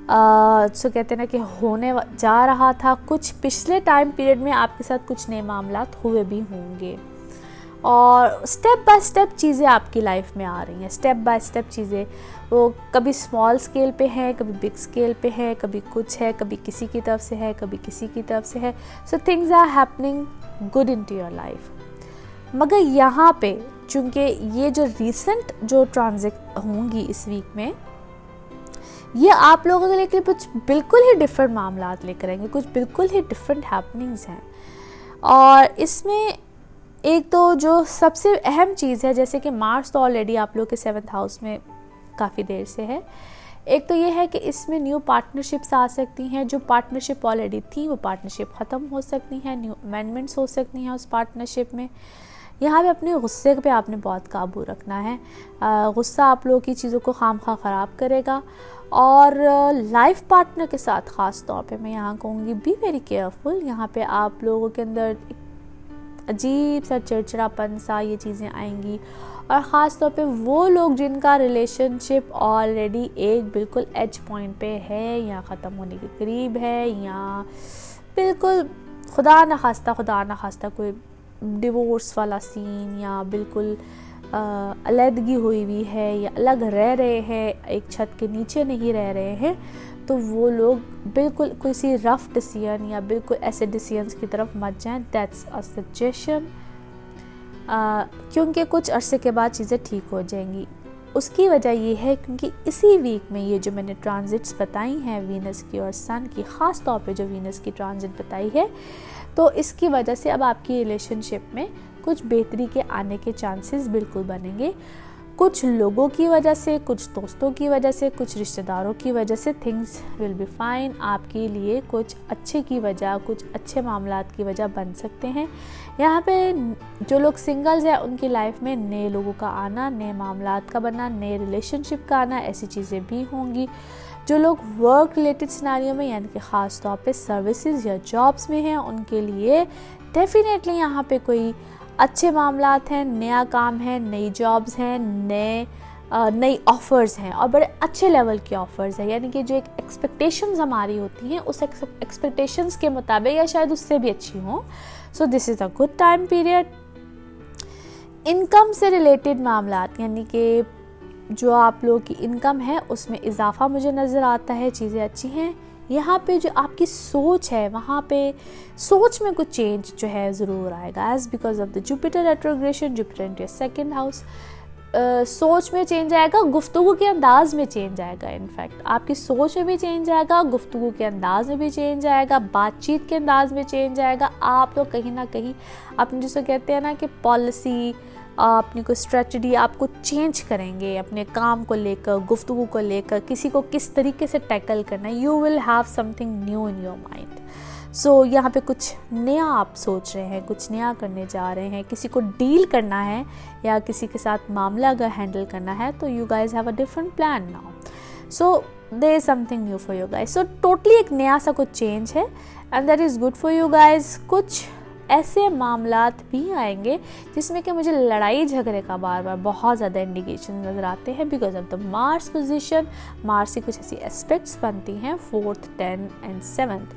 सो कहते हैं ना कि होने जा रहा था। कुछ पिछले टाइम पीरियड में आपके साथ कुछ नए मामला हुए भी होंगे, और स्टेप बाय स्टेप चीज़ें आपकी लाइफ में आ रही हैं। स्टेप बाय स्टेप चीज़ें, वो कभी स्मॉल स्केल पे है, कभी बिग स्केल पे है, कभी कुछ है, कभी किसी की तरफ से है, कभी किसी की तरफ से है। So things are happening good into your life. मगर यहाँ पे चूँकि ये जो रिसेंट जो ट्रांजिट होंगी इस वीक में, ये आप लोगों के लिए कुछ बिल्कुल ही डिफरेंट मामला लेकर आएंगे, कुछ बिल्कुल ही डिफरेंट हैपनिंग्स हैं। और इसमें एक तो जो सबसे अहम चीज़ है, जैसे कि मार्स तो ऑलरेडी आप लोग के 7th हाउस में काफ़ी देर से है। एक तो ये है कि इसमें न्यू पार्टनरशिप्स आ सकती हैं। जो पार्टनरशिप ऑलरेडी थी वो पार्टनरशिप ख़त्म हो सकती हैं, न्यू अमेंडमेंट्स हो सकती हैं उस पार्टनरशिप में। यहाँ पे अपने गुस्से पे आपने बहुत काबू रखना है। गुस्सा आप लोगों की चीज़ों को खामखा ख़राब करेगा। और लाइफ पार्टनर के साथ ख़ास तौर पे मैं यहाँ कहूँगी बी वेरी केयरफुल। यहाँ पे आप लोगों के अंदर अजीब सा चिड़चिड़ापन सा ये चीज़ें आएंगी, और ख़ास तौर पे वो लोग जिनका रिलेशनशिप ऑलरेडी एक बिल्कुल एज पॉइंट पे है, या ख़त्म होने के करीब है, या बिल्कुल खुदा न खास्ता कोई डिवोर्स वाला सीन, या बिल्कुल अलहदगी हुई है, या अलग रह रहे हैं, एक छत के नीचे नहीं रह रहे हैं, तो वो लोग बिल्कुल किसी रफ डिसीजन या बिल्कुल ऐसे डिसीजंस की तरफ मत जाएं। दैट्स अ सजेशन, क्योंकि कुछ अरसे के बाद चीज़ें ठीक हो जाएंगी। उसकी वजह ये है क्योंकि इसी वीक में ये जो मैंने ट्रांजिट्स बताई हैं वीनस की और सन की, ख़ास तौर पे जो वीनस की ट्रांजिट बताई है, तो इसकी वजह से अब आपकी रिलेशनशिप में कुछ बेहतरी के आने के चांसेस बिल्कुल बनेंगे। कुछ लोगों की वजह से, कुछ दोस्तों की वजह से, कुछ रिश्तेदारों की वजह से थिंग्स विल बी फाइन। आपके लिए कुछ अच्छे की वजह, कुछ अच्छे मामलात की वजह बन सकते हैं। यहाँ पे जो लोग सिंगल्स हैं उनकी लाइफ में नए लोगों का आना, नए मामलात का बनना, नए रिलेशनशिप का आना, ऐसी चीज़ें भी होंगी। जो लोग वर्क रिलेटेड सिनारियो में यानी कि ख़ास तौर पे सर्विसेज या जॉब्स में हैं, उनके लिए डेफिनेटली यहाँ पे कोई अच्छे मामलात हैं, नया काम है, नई जॉब्स हैं, नई ऑफ़र्स हैं और बड़े अच्छे लेवल के ऑफ़र्स हैं, यानी कि जो एक एक्सपेक्टेशंस हमारी होती हैं उस एक्सपेक्टेशंस के मुताबिक या शायद उससे भी अच्छी हों। सो this is a good time period. Income से रिलेटेड मामलात, यानी कि जो आप लोगों की इनकम है उसमें इजाफा मुझे नज़र आता है, चीज़ें अच्छी हैं। यहाँ पे जो आपकी सोच है, वहाँ पे सोच में कुछ चेंज जो है ज़रूर आएगा, as because of the Jupiter retrogression, Jupiter into your second house. सोच में चेंज आएगा, गुफ्तगू के अंदाज में चेंज आएगा। इनफैक्ट आपकी सोच में भी चेंज आएगा, गुफ्तगू के अंदाज में भी चेंज आएगा, बातचीत के अंदाज में चेंज आएगा। आप लोग कहीं ना कहीं अपने जिसको कहते हैं ना कि पॉलिसी, अपनी कोई स्ट्रेटजी आपको चेंज करेंगे अपने काम को लेकर, गुफ्तगू को लेकर, किसी को किस तरीके से टैकल करना है। You will have something new in your mind. So यहाँ पे कुछ नया आप सोच रहे हैं, कुछ नया करने जा रहे हैं, किसी को डील करना है या किसी के साथ मामला अगर हैंडल करना है तो you guys have a different plan now. So there is something new for you guys. So totally एक नया सा कुछ चेंज है and that is good for you guys. कुछ ऐसे मामलात भी आएंगे जिसमें कि मुझे लड़ाई झगड़े का बार बार बहुत ज़्यादा इंडिकेशन नज़र आते हैं because of the Mars position. Mars की कुछ ऐसी एस्पेक्ट्स बनती हैं 4th, 10th एंड 7th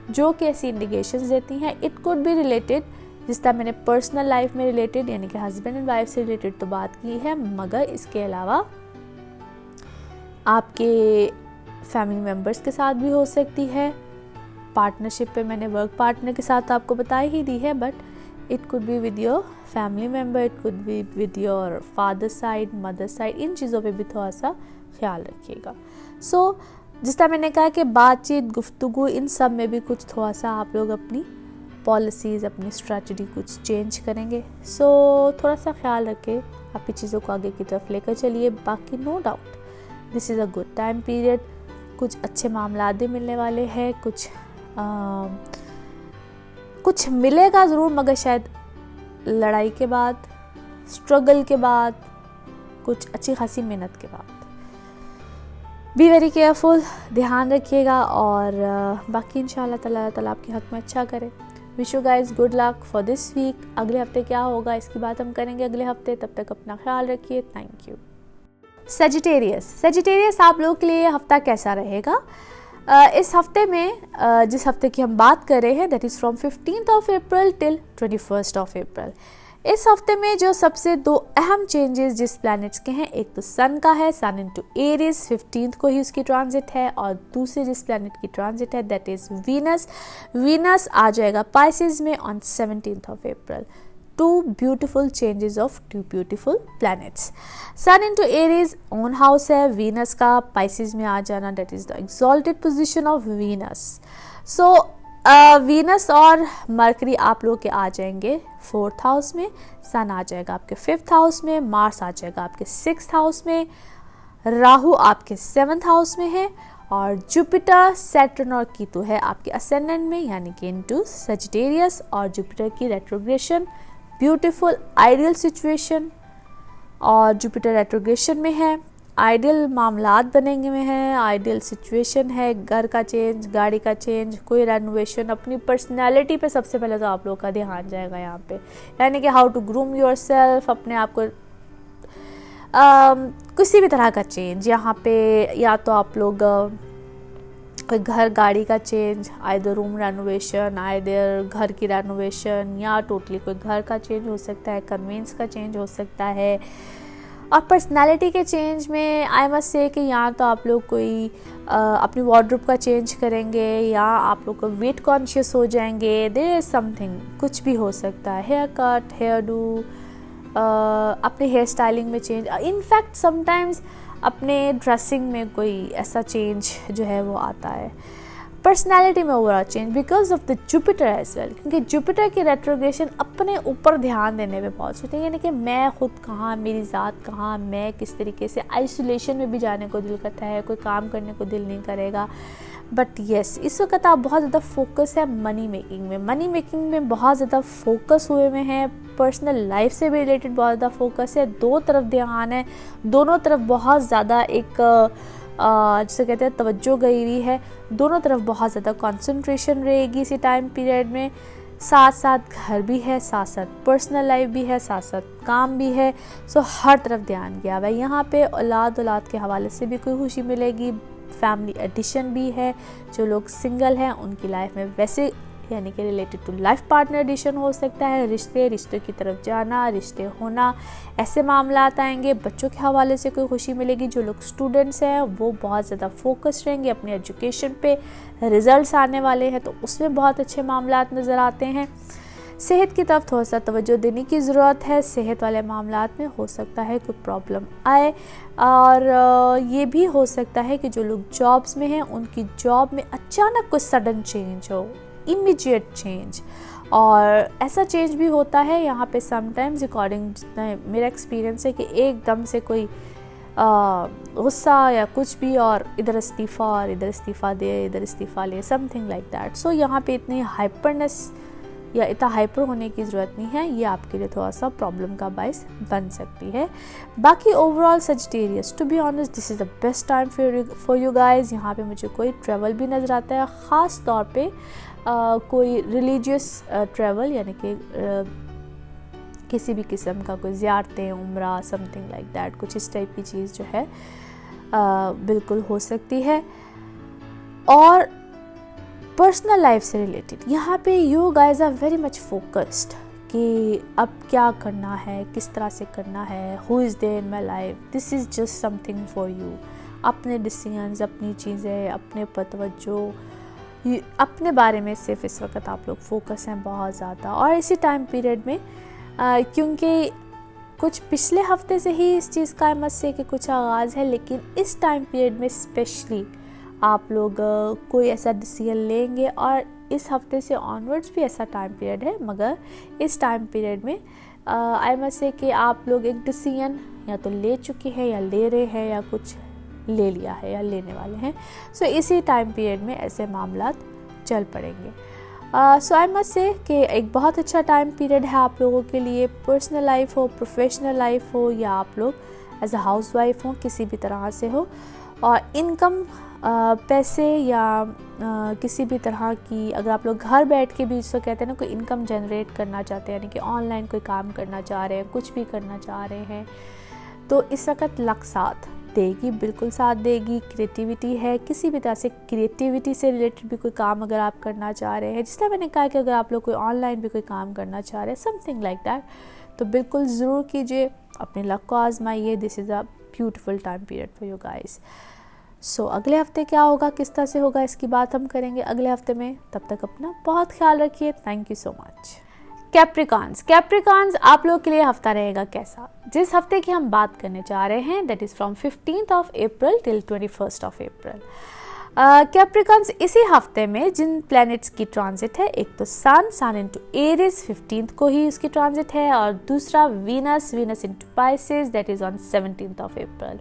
जो कि ऐसी इंडिकेशंस देती हैं। इट कुड बी रिलेटेड, जिस तरह मैंने पर्सनल लाइफ में रिलेटेड यानी कि हस्बैंड एंड वाइफ से रिलेटेड तो बात की है, मगर इसके अलावा आपके फैमिली मेम्बर्स के साथ भी हो सकती है। पार्टनरशिप पे मैंने वर्क पार्टनर के साथ आपको बता ही दी है, but it could be with your family member, it could be with your father side, mother side. इन चीज़ों पे भी थोड़ा सा ख्याल रखिएगा। सो जिस तरह मैंने कहा कि बातचीत, गुफ्तगू, इन सब में भी कुछ थोड़ा सा आप लोग अपनी पॉलिसीज़, अपनी स्ट्रैटेजी कुछ चेंज करेंगे। सो थोड़ा सा ख्याल रखें, आपकी चीज़ों को आगे की तरफ लेकर चलिए। बाकी no doubt this is a good time period. कुछ अच्छे मामला भी मिलने वाले हैं, कुछ मिलेगा ज़रूर, मगर शायद लड़ाई के बाद, स्ट्रगल के बाद, कुछ अच्छी खासी मेहनत के बाद। बी वेरी केयरफुल, ध्यान रखिएगा और बाकी इंशाल्लाह ताला आपके हक़ में अच्छा करे। Wish you guys good luck for this week. अगले हफ्ते क्या होगा इसकी बात हम करेंगे अगले हफ्ते। तब तक अपना ख्याल रखिए। Thank you. सेजिटेरियस आप लोगों के लिए हफ्ता कैसा रहेगा? इस हफ्ते में जिस हफ्ते की हम बात कर रहे हैं that is from 15th of April till 21st of April. इस हफ्ते में जो सबसे दो अहम चेंजेस जिस प्लैनेट्स के हैं, एक तो सन का है, सन इनटू एरीज 15th को ही उसकी ट्रांजिट है, और दूसरे जिस प्लैनेट की ट्रांजिट है दैट इज़ वीनस। वीनस आ जाएगा पाइसेस में on 17th of April. Two beautiful changes of two beautiful planets. Sun into Aries own house है, Venus का Pisces में आ जाना, that is the exalted position of Venus. So Venus और Mercury आप लोग के आ जाएंगे 4th हाउस में, Sun आ जाएगा आपके 5th हाउस में, Mars आ जाएगा आपके 6th हाउस में, राहु आपके 7th हाउस में है, और जुपिटर, सैटर्न और कीतु है आपके असेंडेंट में यानी कि इनटू सजिटेरियस। और जुपिटर की रेट्रोग्रेशन ब्यूटीफुल आइडियल सिचुएशन, और जुपिटर रेट्रोग्रेशन में है, आइडियल मामलात बनेंगे में है, आइडियल सिचुएशन है, घर का चेंज, गाड़ी का चेंज, कोई रेनोवेशन। अपनी पर्सनैलिटी पे सबसे पहले तो आप लोगों का ध्यान जाएगा यहाँ पे, यानी कि how to groom your self, अपने आप को किसी भी तरह का चेंज यहाँ पे, या तो आप लोग कोई घर गाड़ी का change, either room renovation, either घर की रेनोवेशन, या टोटली कोई घर का चेंज हो सकता है, कन्वेंस का चेंज हो सकता है। और पर्सनालिटी के चेंज में आई मस्ट से कि या तो आप लोग कोई अपनी वार्डरोब का चेंज करेंगे, या आप लोग को वेट कॉन्शियस हो जाएंगे, देयर इज समथिंग, कुछ भी हो सकता है, हेयर कट, हेयर डू, अपने हेयर स्टाइलिंग में चेंज, इनफैक्ट समटाइम्स अपने ड्रेसिंग में कोई ऐसा चेंज जो है वो आता है। पर्सनैलिटी में overall change because of the Jupiter as well, क्योंकि जुपिटर की रेट्रोग्रेशन अपने ऊपर ध्यान देने पे बहुत सोचते हैं, यानी कि मैं खुद कहाँ, मेरी ज़ात कहाँ, मैं किस तरीके से, आइसोलेशन में भी जाने को दिल करता है, कोई काम करने को दिल नहीं करेगा। बट येस, इस वक्त आप बहुत ज़्यादा फोकस है मनी मेकिंग में, मनी मेकिंग में बहुत ज़्यादा फोकस हुए हुए हैं, पर्सनल लाइफ से भी रिलेटेड बहुत ज़्यादा फोकस है, दो तरफ ध्यान है, दोनों तरफ बहुत ज़्यादा एक जिसे कहते हैं तवज्जो गई हुई है, दोनों तरफ बहुत ज़्यादा कंसंट्रेशन रहेगी इसी टाइम पीरियड में। साथ साथ घर भी है, साथ साथ पर्सनल लाइफ भी है, साथ साथ काम भी है। सो हर तरफ ध्यान गया हुआ है। यहाँ पे औलाद के हवाले से भी कोई खुशी मिलेगी, फैमिली एडिशन भी है। जो लोग सिंगल हैं उनकी लाइफ में वैसे यानी कि related to life partner addition हो सकता है, रिश्तों की तरफ जाना, रिश्ते होना, ऐसे मामला आएंगे। बच्चों के हवाले से कोई खुशी मिलेगी। जो लोग स्टूडेंट्स हैं वो बहुत ज़्यादा फोकस्ड रहेंगे अपने एजुकेशन पे, रिजल्ट्स आने वाले हैं तो उसमें बहुत अच्छे मामला नज़र आते हैं। सेहत की तरफ थोड़ा सा तवज्जो देने की ज़रूरत है। सेहत वाले मामलात में हो सकता है कोई प्रॉब्लम आए, और ये भी हो सकता है कि जो लोग जॉब्स में हैं उनकी जॉब में अचानक कोई सडन चेंज हो, इमीडिएट चेंज। और ऐसा चेंज भी होता है यहाँ पे समटाइम्स, अकॉर्डिंग जितना मेरा एक्सपीरियंस है, कि एकदम से कोई गुस्सा या कुछ भी, और इधर इस्तीफ़ा और इधर इस्तीफ़ा दे, इधर इस्तीफ़ा ले, समथिंग लाइक दैट। सो यहाँ पे इतनी हाइपरनेस या इतना हाइपर होने की ज़रूरत नहीं है। ये आपके लिए थोड़ा सा प्रॉब्लम का बायस बन सकती है। बाकी overall Sagittarius, to be honest this is the best time for you guys. यहाँ पे मुझे कोई ट्रैवल भी नज़र आता है, ख़ास तौर पे कोई रिलीजियस ट्रैवल, यानी कि किसी भी किस्म का कोई ज़ियारतें, उम्रा, समथिंग लाइक दैट, कुछ इस टाइप की चीज़ जो है बिल्कुल हो सकती है। और पर्सनल लाइफ से रिलेटेड यहाँ पे you guys are very much focused कि अब क्या करना है, किस तरह से करना है, who is there in my life, this is just something for you. अपने डिसीजंस, अपनी चीज़ें, अपने पर तवज्जो, अपने बारे में सिर्फ इस वक्त आप लोग फोकस हैं बहुत ज़्यादा। और इसी टाइम पीरियड में क्योंकि कुछ पिछले हफ्ते से ही इस चीज़ का मत से कि कुछ आगाज़ है, लेकिन इस टाइम पीरियड में स्पेशली आप लोग कोई ऐसा डिसीजन लेंगे, और इस हफ्ते से ऑनवर्ड्स भी ऐसा टाइम पीरियड है, मगर इस टाइम पीरियड में आई मस्ट से कि आप लोग एक डिसीजन या तो ले चुके हैं या ले रहे हैं या कुछ ले लिया है या लेने वाले हैं। सो इसी टाइम पीरियड में ऐसे मामलात चल पड़ेंगे। सो आई मस्ट से कि एक बहुत अच्छा टाइम पीरियड है आप लोगों के लिए। पर्सनल लाइफ हो, प्रोफेशनल लाइफ हो, या आप लोग एज अ हाउस वाइफ हो, किसी भी तरह से हो, और इनकम पैसे या किसी भी तरह की, अगर आप लोग घर बैठ के भी इसको कहते हैं ना, कोई इनकम जनरेट करना चाहते हैं, यानी कि ऑनलाइन कोई काम करना चाह रहे हैं, कुछ भी करना चाह रहे हैं, तो इस वक्त लक साथ देगी, बिल्कुल साथ देगी। क्रिएटिविटी है, किसी भी तरह से क्रिएटिविटी से रिलेटेड भी कोई काम अगर आप करना चाह रहे हैं, जिस तरह मैंने कहा कि अगर आप लोग कोई ऑनलाइन भी कोई काम करना चाह रहे हैं, समथिंग लाइक दैट, तो बिल्कुल ज़रूर कीजिए, अपने लक को आजमाइए। This is a beautiful time period for you guys. So अगले हफ्ते क्या होगा, किस तरह से होगा, इसकी बात हम करेंगे अगले हफ्ते में। तब तक अपना बहुत ख्याल रखिए। Thank you so much. Capricorns आप लोग के लिए हफ्ता रहेगा कैसा? जिस हफ्ते की हम बात करने जा रहे हैं that is from 15th of April till 21st of April। Capricorns इसी हफ्ते में जिन प्लैनेट्स की ट्रांजिट है, एक तो सन इनटू एरिस 15th को ही उसकी ट्रांजिट है, और दूसरा Venus into Pisces that is on 17th of April।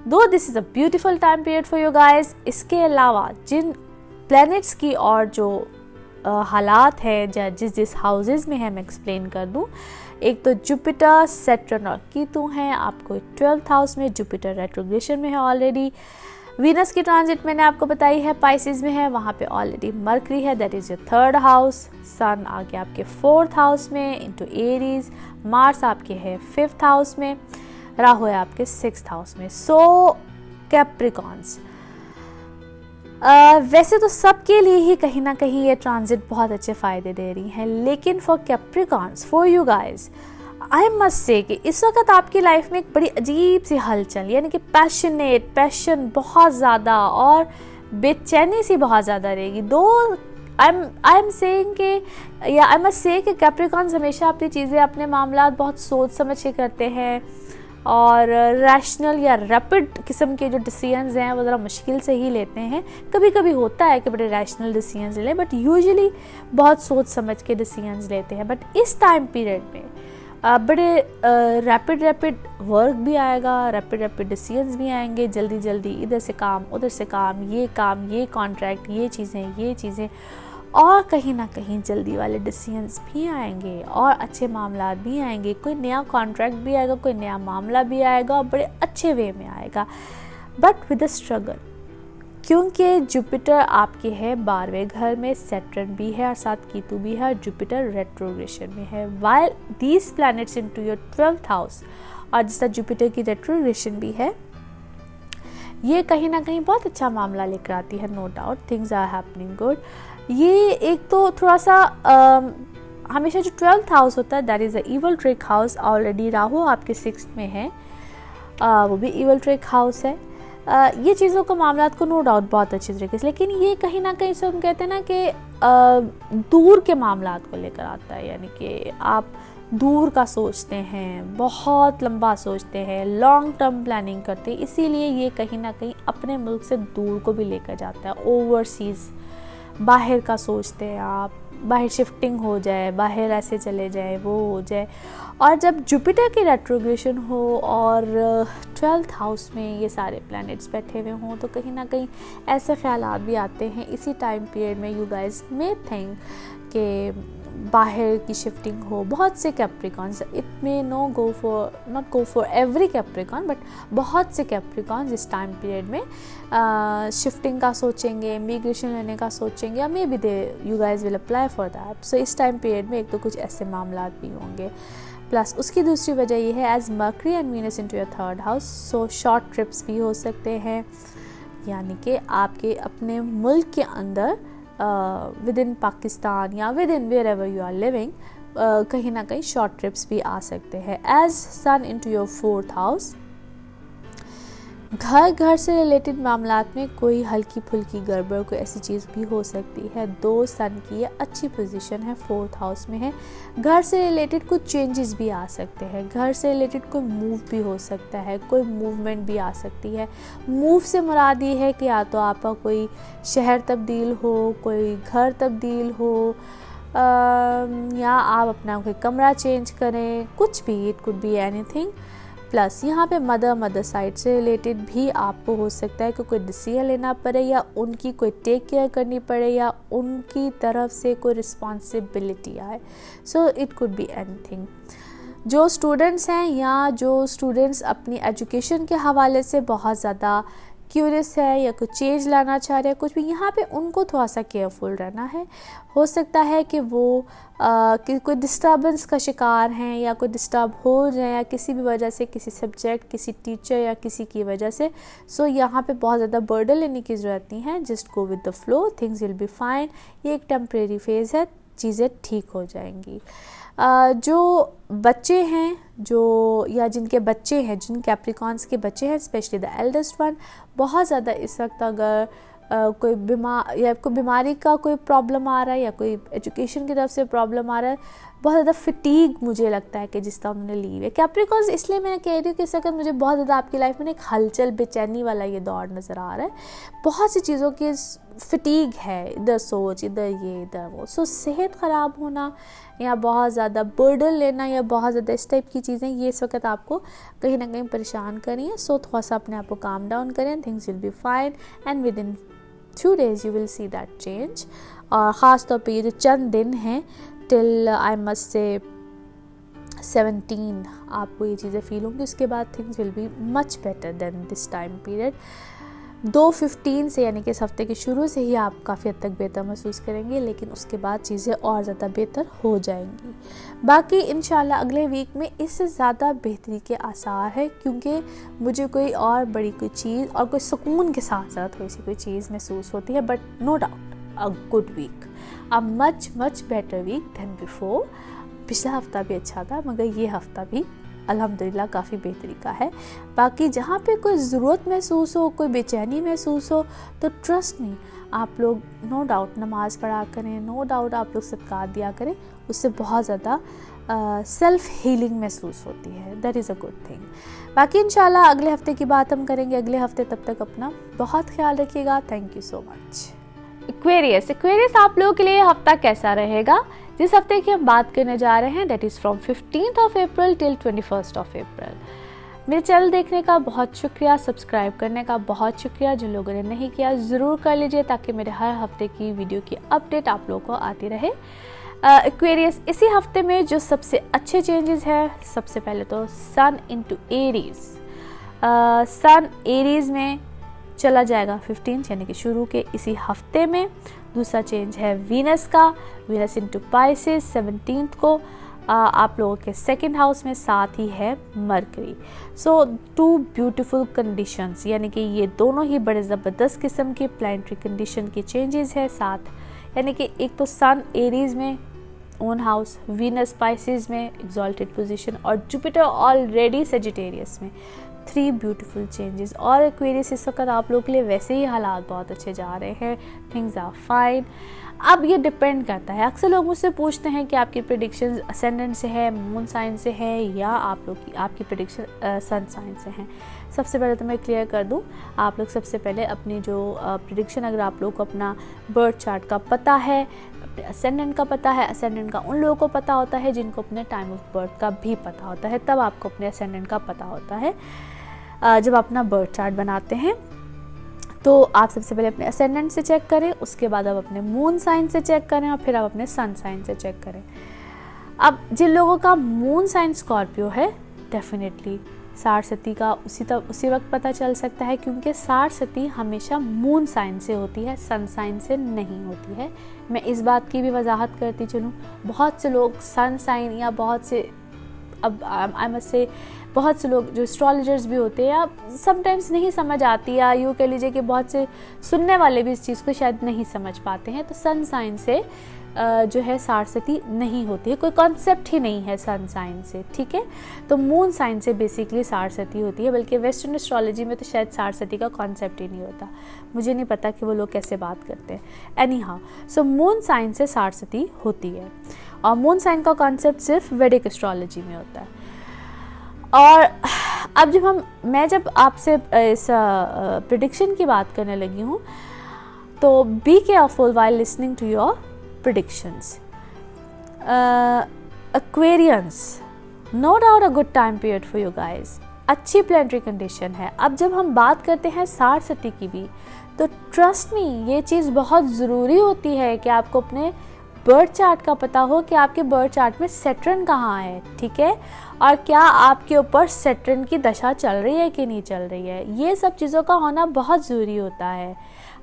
दो this is a beautiful time period for you guys. इसके अलावा जिन प्लैनेट्स की और जो हालात है जिस हाउसेस में है, मैं एक्सप्लेन कर दूं। एक तो जुपिटर, सैटर्न और कीतु हैं। आपको 12th हाउस में जुपिटर रेट्रोग्रेशन में है ऑलरेडी। वीनस की ट्रांजिट मैंने आपको बताई है पाइसेस में है, वहाँ पे ऑलरेडी मर्करी है that is your 3rd house. Sun आगे आपके 4th हाउस में इनटू एरीज। मार्स आपके है 5th हाउस में। राहु है आपके 6th हाउस में। सो कैप्रिकॉन्स वैसे तो सबके लिए ही कहीं ना कहीं ये ट्रांजिट बहुत अच्छे फ़ायदे दे रही हैं, लेकिन for Capricorns, for you guys, I must से कि इस वक्त आपकी लाइफ में एक बड़ी अजीब सी हलचल, यानी कि पैशन बहुत ज़्यादा और बेचैनी सी बहुत ज़्यादा रहेगी। दो आई एम सेइंग कि या आई मस्ट से कि कैप्रिकॉन्स हमेशा अपनी चीज़ें, अपने मामला बहुत सोच समझ के करते हैं, और रैशनल या रैपिड किस्म के जो डिसीजंस हैं वो ज़रा मुश्किल से ही लेते हैं। कभी कभी होता है कि बड़े रैशनल डिसीजंस लें, बट यूजुअली बहुत सोच समझ के डिसीजंस लेते हैं। बट इस टाइम पीरियड में बड़े रैपिड वर्क भी आएगा, रैपिड डिसीजंस भी आएंगे, जल्दी इधर से काम उधर से काम, ये कॉन्ट्रैक्ट, ये चीज़ें, और कहीं ना कहीं जल्दी वाले डिसीजंस भी आएंगे और अच्छे मामला भी आएंगे। कोई नया कॉन्ट्रैक्ट भी आएगा, कोई नया मामला भी आएगा और बड़े अच्छे वे में आएगा, बट विद अ स्ट्रगल। क्योंकि जुपिटर आपके है 12वें घर में, सैटर्न भी है और साथ कीतु भी है, जुपिटर रेट्रोग्रेशन में है। While these planets into your 12th house, और जिस तरह जुपिटर की रेट्रोग्रेशन भी है, ये कहीं ना कहीं बहुत अच्छा मामला लेकर आती है। No doubt things are happening good. ये एक तो थोड़ा सा हमेशा जो 12th हाउस होता है that is a evil trick house. Already Rahu आपके 6th में है, वो भी इवल ट्रिक हाउस है। ये चीज़ों को मामला को नो डाउट बहुत अच्छी तरीके से, लेकिन ये कहीं ना कहीं से हम कहते हैं ना कि दूर के मामला को लेकर आता है, यानी कि आप दूर का सोचते हैं, बहुत लंबा सोचते हैं, लॉन्ग टर्म प्लानिंग करते हैं, इसीलिए ये कहीं ना कहीं अपने मुल्क से दूर को भी लेकर जाता है। ओवरसीज़ बाहर का सोचते हैं आप, बाहर शिफ्टिंग हो जाए, बाहर ऐसे चले जाए, वो हो जाए। और जब जुपिटर की रेट्रोग्रेशन हो और 12th हाउस में ये सारे प्लैनेट्स बैठे हुए हों, तो कहीं ना कहीं ऐसे ख्यालात भी आते हैं इसी टाइम पीरियड में। यू गाइज मे थिंक कि बाहर की शिफ्टिंग हो। बहुत से Capricorns, it may not go for every Capricorn, but बहुत से कैप्रिकॉन्स इस टाइम पीरियड में शिफ्टिंग का सोचेंगे, इमिग्रेशन लेने का सोचेंगे, या maybe they you guys will apply for that. So इस टाइम पीरियड में एक तो कुछ ऐसे मामला भी होंगे। प्लस उसकी दूसरी वजह ये है as Mercury and Venus into your 3rd house, so short trips भी हो सकते हैं, यानी कि आपके अपने मुल्क के अंदर विद इन पाकिस्तान या within wherever you are living, कहीं ना कहीं शॉर्ट ट्रिप्स भी आ सकते हैं। As sun into your 4th house, घर से रिलेटेड मामलात में कोई हल्की फुल्की गड़बड़, कोई ऐसी चीज़ भी हो सकती है। 2 सन की ये अच्छी पोजीशन है, 4th हाउस में है। घर से रिलेटेड कुछ चेंजेस भी आ सकते हैं, घर से रिलेटेड कोई मूव भी हो सकता है, कोई मूवमेंट भी आ सकती है। मूव से मुराद ये है कि या तो आपका कोई शहर तब्दील हो, कोई घर तब्दील हो, या आप अपना कोई कमरा चेंज करें, कुछ भी, it could be anything. Plus यहाँ पे मदर साइड से रिलेटेड भी आपको हो सकता है कि कोई डिसीजन लेना पड़े, या उनकी कोई टेक केयर करनी पड़े, या उनकी तरफ से कोई रिस्पॉन्सिबिलिटी आए। So it could be anything. जो स्टूडेंट्स हैं या जो स्टूडेंट्स अपनी एजुकेशन के हवाले से बहुत ज़्यादा क्यूरियस है या कुछ चेंज लाना चाह रहे हैं, कुछ भी, यहाँ पे उनको थोड़ा सा केयरफुल रहना है। हो सकता है कि वो कि कोई डिस्टर्बेंस का शिकार हैं, या कोई डिस्टर्ब हो जाए, या किसी भी वजह से, किसी सब्जेक्ट, किसी टीचर या किसी की वजह से। सो यहाँ पे बहुत ज़्यादा बर्डन लेने की ज़रूरत नहीं है। Just go with the flow, things will be fine. ये एक टेम्परेरी फेज़ है, चीज़ें ठीक हो जाएंगी। जो बच्चे हैं, जो या जिनके बच्चे हैं, जिन कैप्रिकॉन्स के बच्चे हैं, स्पेशली द एल्डेस्ट वन, बहुत ज़्यादा इस वक्त अगर कोई बीमारी का कोई प्रॉब्लम आ रहा है, या कोई एजुकेशन की तरफ से प्रॉब्लम आ रहा है, बहुत ज़्यादा फिटीग मुझे लगता है कि जिस तरह उन्होंने ली है कैप्रिकॉन्स। इसलिए मैं कह रही हूँ कि इस वक्त मुझे बहुत ज़्यादा आपकी लाइफ में एक हलचल, बेचैनी वाला ये दौर नज़र आ रहा है। बहुत सी चीज़ों की फिटीग है, इधर सोच, इधर ये, इधर वो। सो सेहत ख़राब होना या बहुत ज़्यादा बर्डन लेना या बहुत ज़्यादा इस टाइप की चीज़ें, ये इस वक्त आपको कहीं ना कहीं परेशान करें। सो थोड़ा सा अपने आप को काम डाउन करें, things will be fine and with in 2 days you will see that change। और ख़ास तौर पे ये जो चंद दिन हैं टिल आई मस्ट से 17 आपको ये चीज़ें फील होंगी। उसके बाद things will be much better than this time period. 2/15 से, यानी कि इस हफ्ते के शुरू से ही आप काफ़ी हद तक बेहतर महसूस करेंगे, लेकिन उसके बाद चीज़ें और ज़्यादा बेहतर हो जाएंगी। बाकी इंशाल्लाह अगले वीक में इससे ज़्यादा बेहतरी के आसार है, क्योंकि मुझे कोई और बड़ी कोई चीज़ और कोई सुकून के साथ साथ थोड़ी सी कोई चीज़ महसूस होती है। But no doubt a good week, a much better week than before. पिछला हफ्ता भी अच्छा था, मगर ये हफ्ता भी अल्हम्दुलिल्लाह काफ़ी बेहतरी का है। बाकी जहाँ पे कोई ज़रूरत महसूस हो, कोई बेचैनी महसूस हो, तो ट्रस्ट मी, आप लोग नो डाउट नमाज़ पढ़ा करें, नो डाउट आप लोग सदक़ात दिया करें, उससे बहुत ज़्यादा सेल्फ़ हीलिंग महसूस होती है। That is a good thing. बाकी इंशाल्लाह अगले हफ्ते की बात हम करेंगे अगले हफ्ते। तब तक अपना बहुत ख्याल रखिएगा। Thank you so much. Aquarius आप लोगों के लिए हफ्ता कैसा रहेगा? जिस हफ्ते की हम बात करने जा रहे हैं that is from 15th of April till 21st of April। मेरे चैनल देखने का बहुत शुक्रिया, सब्सक्राइब करने का बहुत शुक्रिया। जिन लोगों ने नहीं किया ज़रूर कर लीजिए, ताकि मेरे हर हफ्ते की वीडियो की अपडेट आप लोगों को आती रहे। एक्वेरियस इसी हफ्ते में जो सबसे अच्छे चेंजेस हैं, सबसे पहले तो सन इनटू एरीज। सन एरीज में चला जाएगा 15 यानी कि शुरू के इसी हफ्ते में। दूसरा चेंज है वीनस का, वीनस इनटू पाइसेस 17 को आप लोगों के सेकंड हाउस में, साथ ही है मरकरी। सो 2 ब्यूटीफुल कंडीशंस, यानी कि ये दोनों ही बड़े ज़बरदस्त किस्म की प्लानिटरी कंडीशन की चेंजेस है साथ, यानी कि एक तो सन एरीज में ओन हाउस, वीनस स्पाइसेस में एक्सॉल्टेड पोजीशन और जुपिटर ऑलरेडी सेजिटेरियस में। 3 ब्यूटीफुल चेंजेस। और एक्वेरियस इस वक्त आप लोगों के लिए वैसे ही हालात बहुत अच्छे जा रहे हैं, थिंग्स आर फाइन। अब ये डिपेंड करता है, अक्सर लोग मुझसे पूछते हैं कि आपकी प्रेडिक्शन असेंडेंट से है, मून साइन से है, या आप लोग की आपकी प्रेडिक्शन सन साइन से है। सबसे पहले तो मैं क्लियर कर दूं, आप लोग सबसे पहले अपनी जो प्रेडिक्शन, अगर आप लोग को अपना बर्थ चार्ट का पता है, अपने असेंडेंट का पता है, असेंडेंट का उन लोगों को पता होता है जिनको अपने टाइम ऑफ बर्थ का भी पता होता है, तब आपको अपने असेंडेंट का पता होता है। जब आप अपना बर्थ चार्ट बनाते हैं तो आप सबसे पहले अपने असेंडेंट से चेक करें, उसके बाद आप अपने मून साइन से चेक करें और फिर आप अपने सन साइन से चेक करें। अब जिन लोगों का मून साइन स्कॉर्पियो है, डेफिनेटली साढ़ सती का उसी वक्त पता चल सकता है, क्योंकि साढ़ सती हमेशा मून साइन से होती है, सन साइन से नहीं होती है। मैं इस बात की भी वजाहत करती चलूँ, बहुत से लोग सन साइन या बहुत से, अब आई मस्ट से बहुत से लोग जो एस्ट्रोलॉजर्स भी होते हैं, या समटाइम्स नहीं समझ आती, या यूँ कह लीजिए कि बहुत से सुनने वाले भी इस चीज़ को शायद नहीं समझ पाते हैं। तो सन साइन से जो है साढ़ सती नहीं होती है, कोई कॉन्सेप्ट ही नहीं है सन साइन से, ठीक है। तो मून साइन से बेसिकली साढ़ सती होती है, बल्कि वेस्टर्न एस्ट्रोलॉजी में तो शायद साढ़ सती का कॉन्सेप्ट ही नहीं होता, मुझे नहीं पता कि वो लोग कैसे बात करते हैं। Anyhow, so moon sign से साढ़ सती होती है, और मून साइन का कॉन्सेप्ट सिर्फ वैदिक एस्ट्रोलॉजी में होता है। और अब मैं जब आपसे इस प्रेडिक्शन की बात करने लगी हूँ, तो be careful while listening to your predictions. Aquarians, no doubt a good time period for you guys. अच्छी प्लानिटरी कंडीशन है। अब जब हम बात करते हैं साढ़ सती की भी, तो ट्रस्ट मी, ये चीज़ बहुत ज़रूरी होती है कि आपको अपने बर्थ चार्ट का पता हो कि आपके बर्थ चार्ट में सैटर्न कहाँ है, ठीक है, और क्या आपके ऊपर सैटर्न की दशा चल रही है कि नहीं चल रही है। ये सब चीज़ों का होना बहुत ज़रूरी होता है।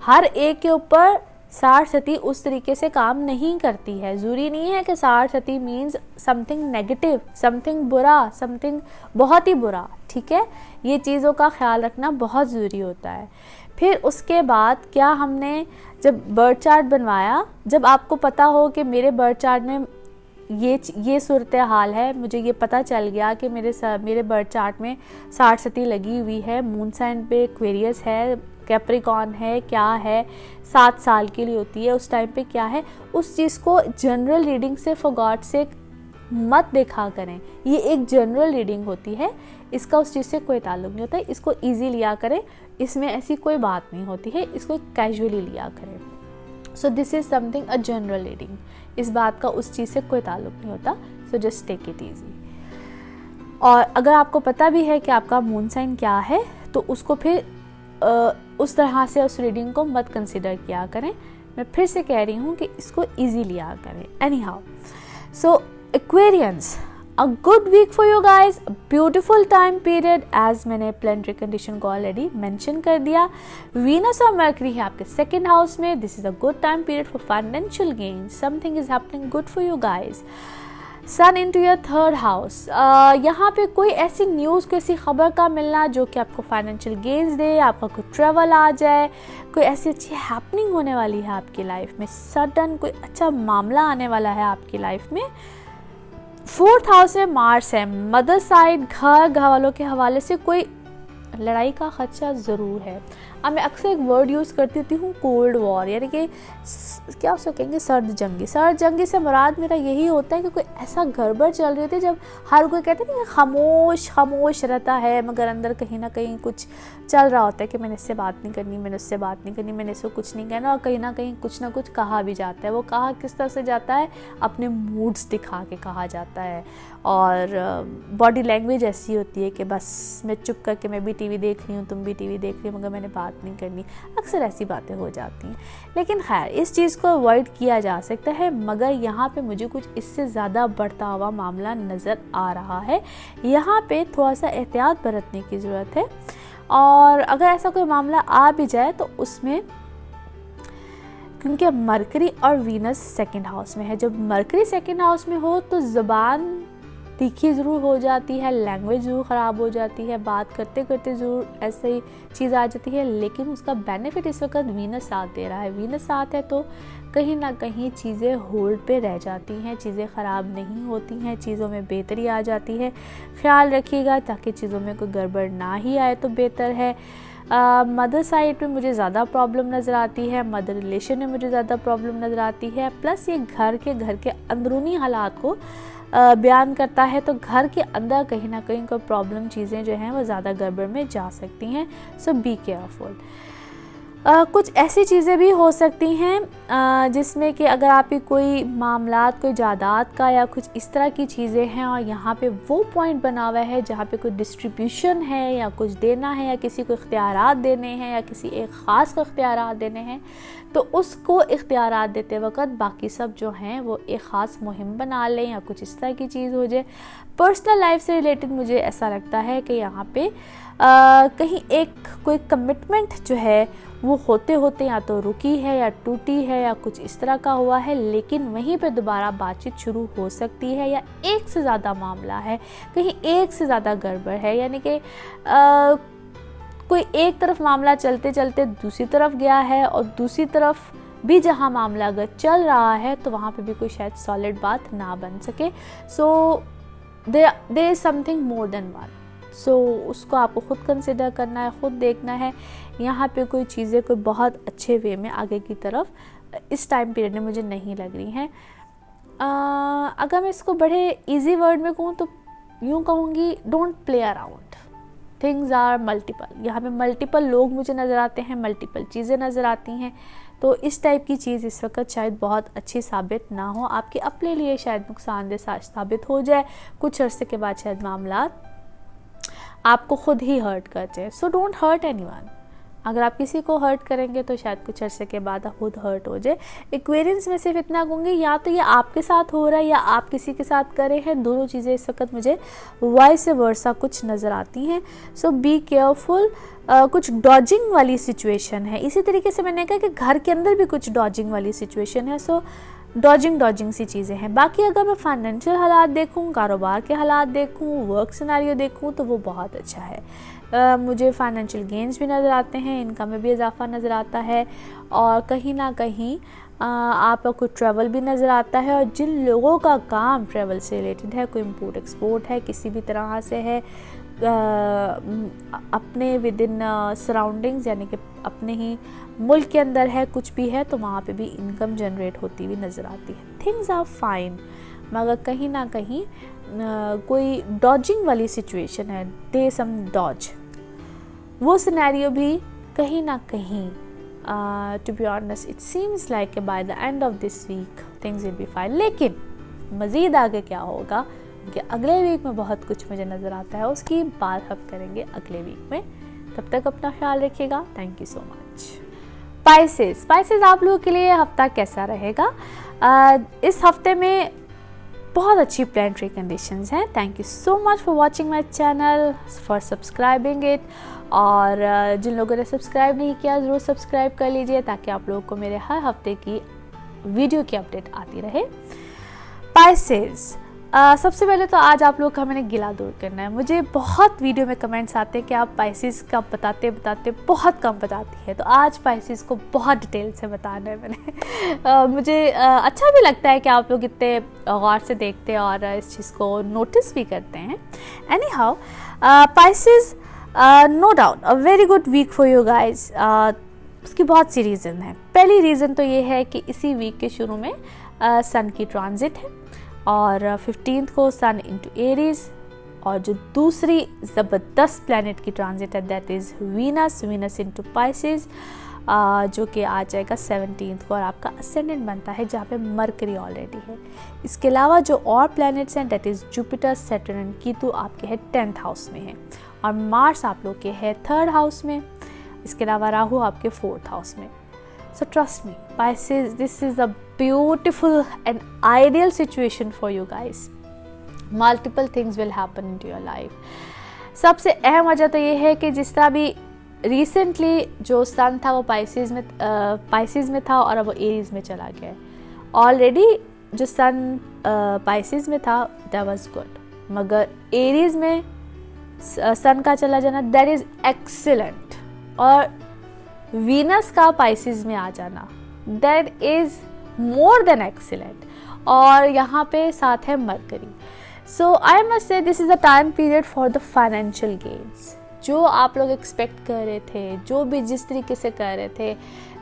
हर एक के ऊपर साढ़ सती उस तरीके से काम नहीं करती है। ज़रूरी नहीं है कि साढ़ सती मीन्स समथिंग नेगेटिव, समथिंग बुरा, समथिंग बहुत ही बुरा, ठीक है। ये चीज़ों का ख्याल रखना बहुत ज़रूरी होता है। फिर उसके बाद क्या हमने जब बर्थ चार्ट बनवाया, जब आपको पता हो कि मेरे बर्थ चार्ट में ये सूरत हाल है, मुझे ये पता चल गया कि मेरे बर्थ चार्ट में साढ़ सती लगी हुई है, मून साइन पे एक्वेरियस है, कैप्रिकॉर्न है, क्या है, 7 साल के लिए होती है, उस टाइम पे क्या है, उस चीज़ को जनरल रीडिंग से फॉर गॉड से मत देखा करें। ये एक जनरल रीडिंग होती है, इसका उस चीज़ से कोई ताल्लुक नहीं होता है, इसको ईजी लिया करें, इसमें ऐसी कोई बात नहीं होती है, इसको कैजुअली लिया करें। सो this is something a general reading, इस बात का उस चीज़ से कोई ताल्लुक नहीं होता, so just take it easy. और अगर आपको पता भी है कि आपका मून साइन क्या है, तो उसको फिर उस तरह से उस रीडिंग को मत कंसिडर किया करें। मैं फिर से कह रही हूँ कि इसको ईजी लिया करें। Anyhow, so Aquarians, a good week for you guys, beautiful time period, as मैंने प्लानिटरी कंडीशन को ऑलरेडी मेंशन कर दिया। वीनस और मर्करी है आपके सेकेंड हाउस में, this is a good time period for financial gain, something is happening good for you guys. Sun into your third house, यहाँ पे कोई ऐसी न्यूज़, कोई ऐसी खबर का मिलना जो कि आपको फाइनेंशियल गेन्स दे, आपका कोई ट्रैवल आ जाए, कोई ऐसी अच्छी हैपनिंग होने वाली है आपकी लाइफ में, सडन कोई अच्छा मामला आने वाला है आपकी लाइफ में। फोर्थ हाउस में मार्स है, मदर साइड, घर वालों के हवाले से कोई लड़ाई का खदशा ज़रूर है। अब मैं अक्सर एक वर्ड यूज़ करती होती हूँ, कोल्ड वॉर, यानी कि क्या उसको कहेंगे, सर्द जंगी। सर्द जंगी से मुराद मेरा यही होता है कि कोई ऐसा गड़बड़ चल रही होती है जब हर कोई कहते हैं कि खामोश रहता है, मगर अंदर कहीं ना कहीं कुछ चल रहा होता है कि मैंने इससे बात नहीं करनी, मैंने उससे बात नहीं करनी, मैंने इसको कुछ नहीं कहना, और कहीं ना कहीं कुछ ना कुछ कहा भी जाता है। वो कहा किस तरह से जाता है, अपने मूड्स दिखा के कहा जाता है, और बॉडी लैंग्वेज ऐसी होती है कि बस मैं चुप करके, मैं भी टीवी देख रही हूँ, तुम भी टीवी देख रही हो, मगर मैंने बात नहीं करनी। अक्सर ऐसी बातें हो जाती हैं, लेकिन खैर इस चीज़ को अवॉइड किया जा सकता है। मगर यहाँ पे मुझे कुछ इससे ज़्यादा बढ़ता हुआ मामला नज़र आ रहा है। यहाँ पे थोड़ा सा एहतियात बरतने की ज़रूरत है। और अगर ऐसा कोई मामला आ भी जाए तो उसमें, क्योंकि मरकरी और वीनस सेकंड हाउस में है, जब मरकरी सेकंड हाउस में हो तो ज़बान तीखी ज़रूर हो जाती है, लैंग्वेज ज़रूर ख़राब हो जाती है, बात करते करते ज़रूर ऐसे ही चीज़ आ जाती है, लेकिन उसका बेनिफिट इस वक्त वीनस साथ दे रहा है। वीनस साथ है तो कहीं ना कहीं चीज़ें होल्ड पे रह जाती हैं, चीज़ें ख़राब नहीं होती हैं, चीज़ों में बेहतरी आ जाती है। ख्याल रखिएगा ताकि चीज़ों में कोई गड़बड़ ना ही आए तो बेहतर है। मदर साइड पे मुझे ज़्यादा प्रॉब्लम नज़र आती है, मदर रिलेशन में मुझे ज़्यादा प्रॉब्लम नज़र आती है, प्लस ये घर के अंदरूनी हालात को बयान करता है, तो घर के अंदर कहीं ना कहीं कोई प्रॉब्लम चीज़ें जो हैं वो ज़्यादा गड़बड़ में जा सकती हैं। सो बी केयरफुल। कुछ ऐसी चीज़ें भी हो सकती हैं जिसमें कि अगर आपकी कोई मामलात, कोई जायदाद का या कुछ इस तरह की चीज़ें हैं और यहाँ पे वो पॉइंट बना हुआ है जहाँ पे कोई डिस्ट्रीब्यूशन है या कुछ देना है या किसी को इख्तियारात देने हैं या किसी एक ख़ास को इख्तियारात देने हैं, तो उसको इख्तियारात देते वक्त बाकी सब जो हैं वो एक ख़ास मुहिम बना लें या कुछ इस तरह की चीज़ हो जाए। पर्सनल लाइफ से रिलेटेड मुझे ऐसा लगता है कि यहाँ पे कहीं एक कोई कमिटमेंट जो है वो होते होते या तो रुकी है या टूटी है या कुछ इस तरह का हुआ है, लेकिन वहीं पे दोबारा बातचीत शुरू हो सकती है, या एक से ज़्यादा मामला है, कहीं एक से ज़्यादा गड़बड़ है, यानी कि कोई एक तरफ मामला चलते चलते दूसरी तरफ गया है और दूसरी तरफ भी जहाँ मामला अगर चल रहा है तो वहाँ पे भी कोई शायद सॉलिड बात ना बन सके। So there is something more than one. So उसको आपको ख़ुद कंसिडर करना है, ख़ुद देखना है। यहाँ पे कोई चीज़ें कोई बहुत अच्छे वे में आगे की तरफ इस टाइम पीरियड में मुझे नहीं लग रही हैं। अगर मैं इसको बड़े इजी वर्ड में कहूँ तो यूँ कहूँगी, don't play around, things are multiple. यहाँ पे मल्टीपल लोग मुझे नज़र आते हैं, मल्टीपल चीज़ें नज़र आती हैं, तो इस टाइप की चीज़ इस वक्त शायद बहुत अच्छी साबित ना हो, आपके अपने लिए शायद नुकसानदेह साबित हो जाए। कुछ अर्से के बाद शायद मामला आपको खुद ही हर्ट कर जाए। So don't hurt anyone. अगर आप किसी को हर्ट करेंगे तो शायद कुछ अर्से के बाद आप खुद हर्ट हो जाए। एक्वेरियंस में सिर्फ इतना कहूँगी, या तो ये आपके साथ हो रहा है या आप किसी के साथ कर रहे हैं, दोनों चीज़ें इस वक्त मुझे वाइस वर्सा कुछ नज़र आती हैं। सो बी केयरफुल। कुछ डॉजिंग वाली सिचुएशन है। इसी तरीके से मैंने कहा कि घर के अंदर भी कुछ डॉजिंग वाली सिचुएशन है। सो डॉजिंग सी चीज़ें हैं। बाकी अगर मैं फाइनेंशियल हालात देखूं, कारोबार के हालात देखूं, वर्क सिनेरियो देखूं तो वो बहुत अच्छा है। मुझे फाइनेंशियल गेन्स भी नज़र आते हैं, इनकम में भी इजाफा नज़र आता है, और कहीं ना कहीं आपका कोई ट्रैवल भी नज़र आता है। और जिन लोगों का काम ट्रैवल से रिलेटेड है, कोई इम्पोर्ट एक्सपोर्ट है, किसी भी तरह से है, अपने विद इन सराउंडिंग्स यानी कि अपने ही मुल्क के अंदर है, कुछ भी है, तो वहाँ पे भी इनकम जनरेट होती हुई नज़र आती है। थिंग्स आर फाइन, मगर कहीं ना कहीं कोई डॉजिंग वाली सिचुएशन है, दे सम डॉज, वो सिनेरियो भी कहीं ना कहीं to be honest it seems like by the end of this week things will be fine. लेकिन मज़ीद आगे क्या होगा कि अगले वीक में बहुत कुछ मुझे नज़र आता है, उसकी बात हम करेंगे अगले वीक में। तब तक अपना ख्याल रखिएगा। Thank you so much. Spices आप लोगों के लिए हफ्ता कैसा रहेगा? इस हफ्ते में बहुत अच्छी प्लानिटरी कंडीशंस हैं। Thank you so much for watching my channel, for subscribing it, और जिन लोगों ने सब्सक्राइब नहीं किया ज़रूर सब्सक्राइब कर लीजिए ताकि आप लोगों को मेरे हर हफ्ते की वीडियो की अपडेट आती रहे। स्पाइसेस, सबसे पहले तो आज आप लोग का मैंने गिला दूर करना है। मुझे बहुत वीडियो में कमेंट्स आते हैं कि आप स्पाइसेस का बताते बहुत कम बताती है, तो आज स्पाइसेस को बहुत डिटेल से बताना है मैंने। मुझे अच्छा भी लगता है कि आप लोग इतने गौर से देखते हैं और इस चीज़ को नोटिस भी करते हैं। Anyhow, Pisces no doubt a very good week for you guys. उसकी बहुत सी रीज़न है। पहली रीज़न तो ये है कि इसी वीक के शुरू में सन की ट्रांजिट है और 15 को सन इनटू एरीज, और जो दूसरी ज़बरदस्त प्लैनेट की ट्रांजिट है that is Venus into Pisces, जो कि आ जाएगा 17 को और आपका असेंडेंट बनता है जहाँ पे मरकरी ऑलरेडी है। इसके अलावा जो और प्लैनेट्स हैं that is Jupiter, Saturn and Ketu आपके है 10th हाउस में है, और मार्स आप लोग के है 3rd हाउस में। इसके अलावा राहु आपके 4th हाउस में। So trust me, Pisces, this is a beautiful and ideal situation for you guys. Multiple things will happen into your life. सबसे अहम वजह तो ये है कि जिस तरह भी रिसेंटली जो सन था वो पाइसिस में था और अब वो एरीज में चला गया है। ऑलरेडी जो सन पाइसिस में था दैट वाज गुड, मगर एरीज में सन का चला जाना दैट इज एक्सीलेंट, और वीनस का पाइसिस में आ जाना that is more than excellent, और यहाँ पे साथ है mercury. So I must say this is a time period for the financial gains. जो आप लोग एक्सपेक्ट कर रहे थे, जो भी जिस तरीके से कर रहे थे,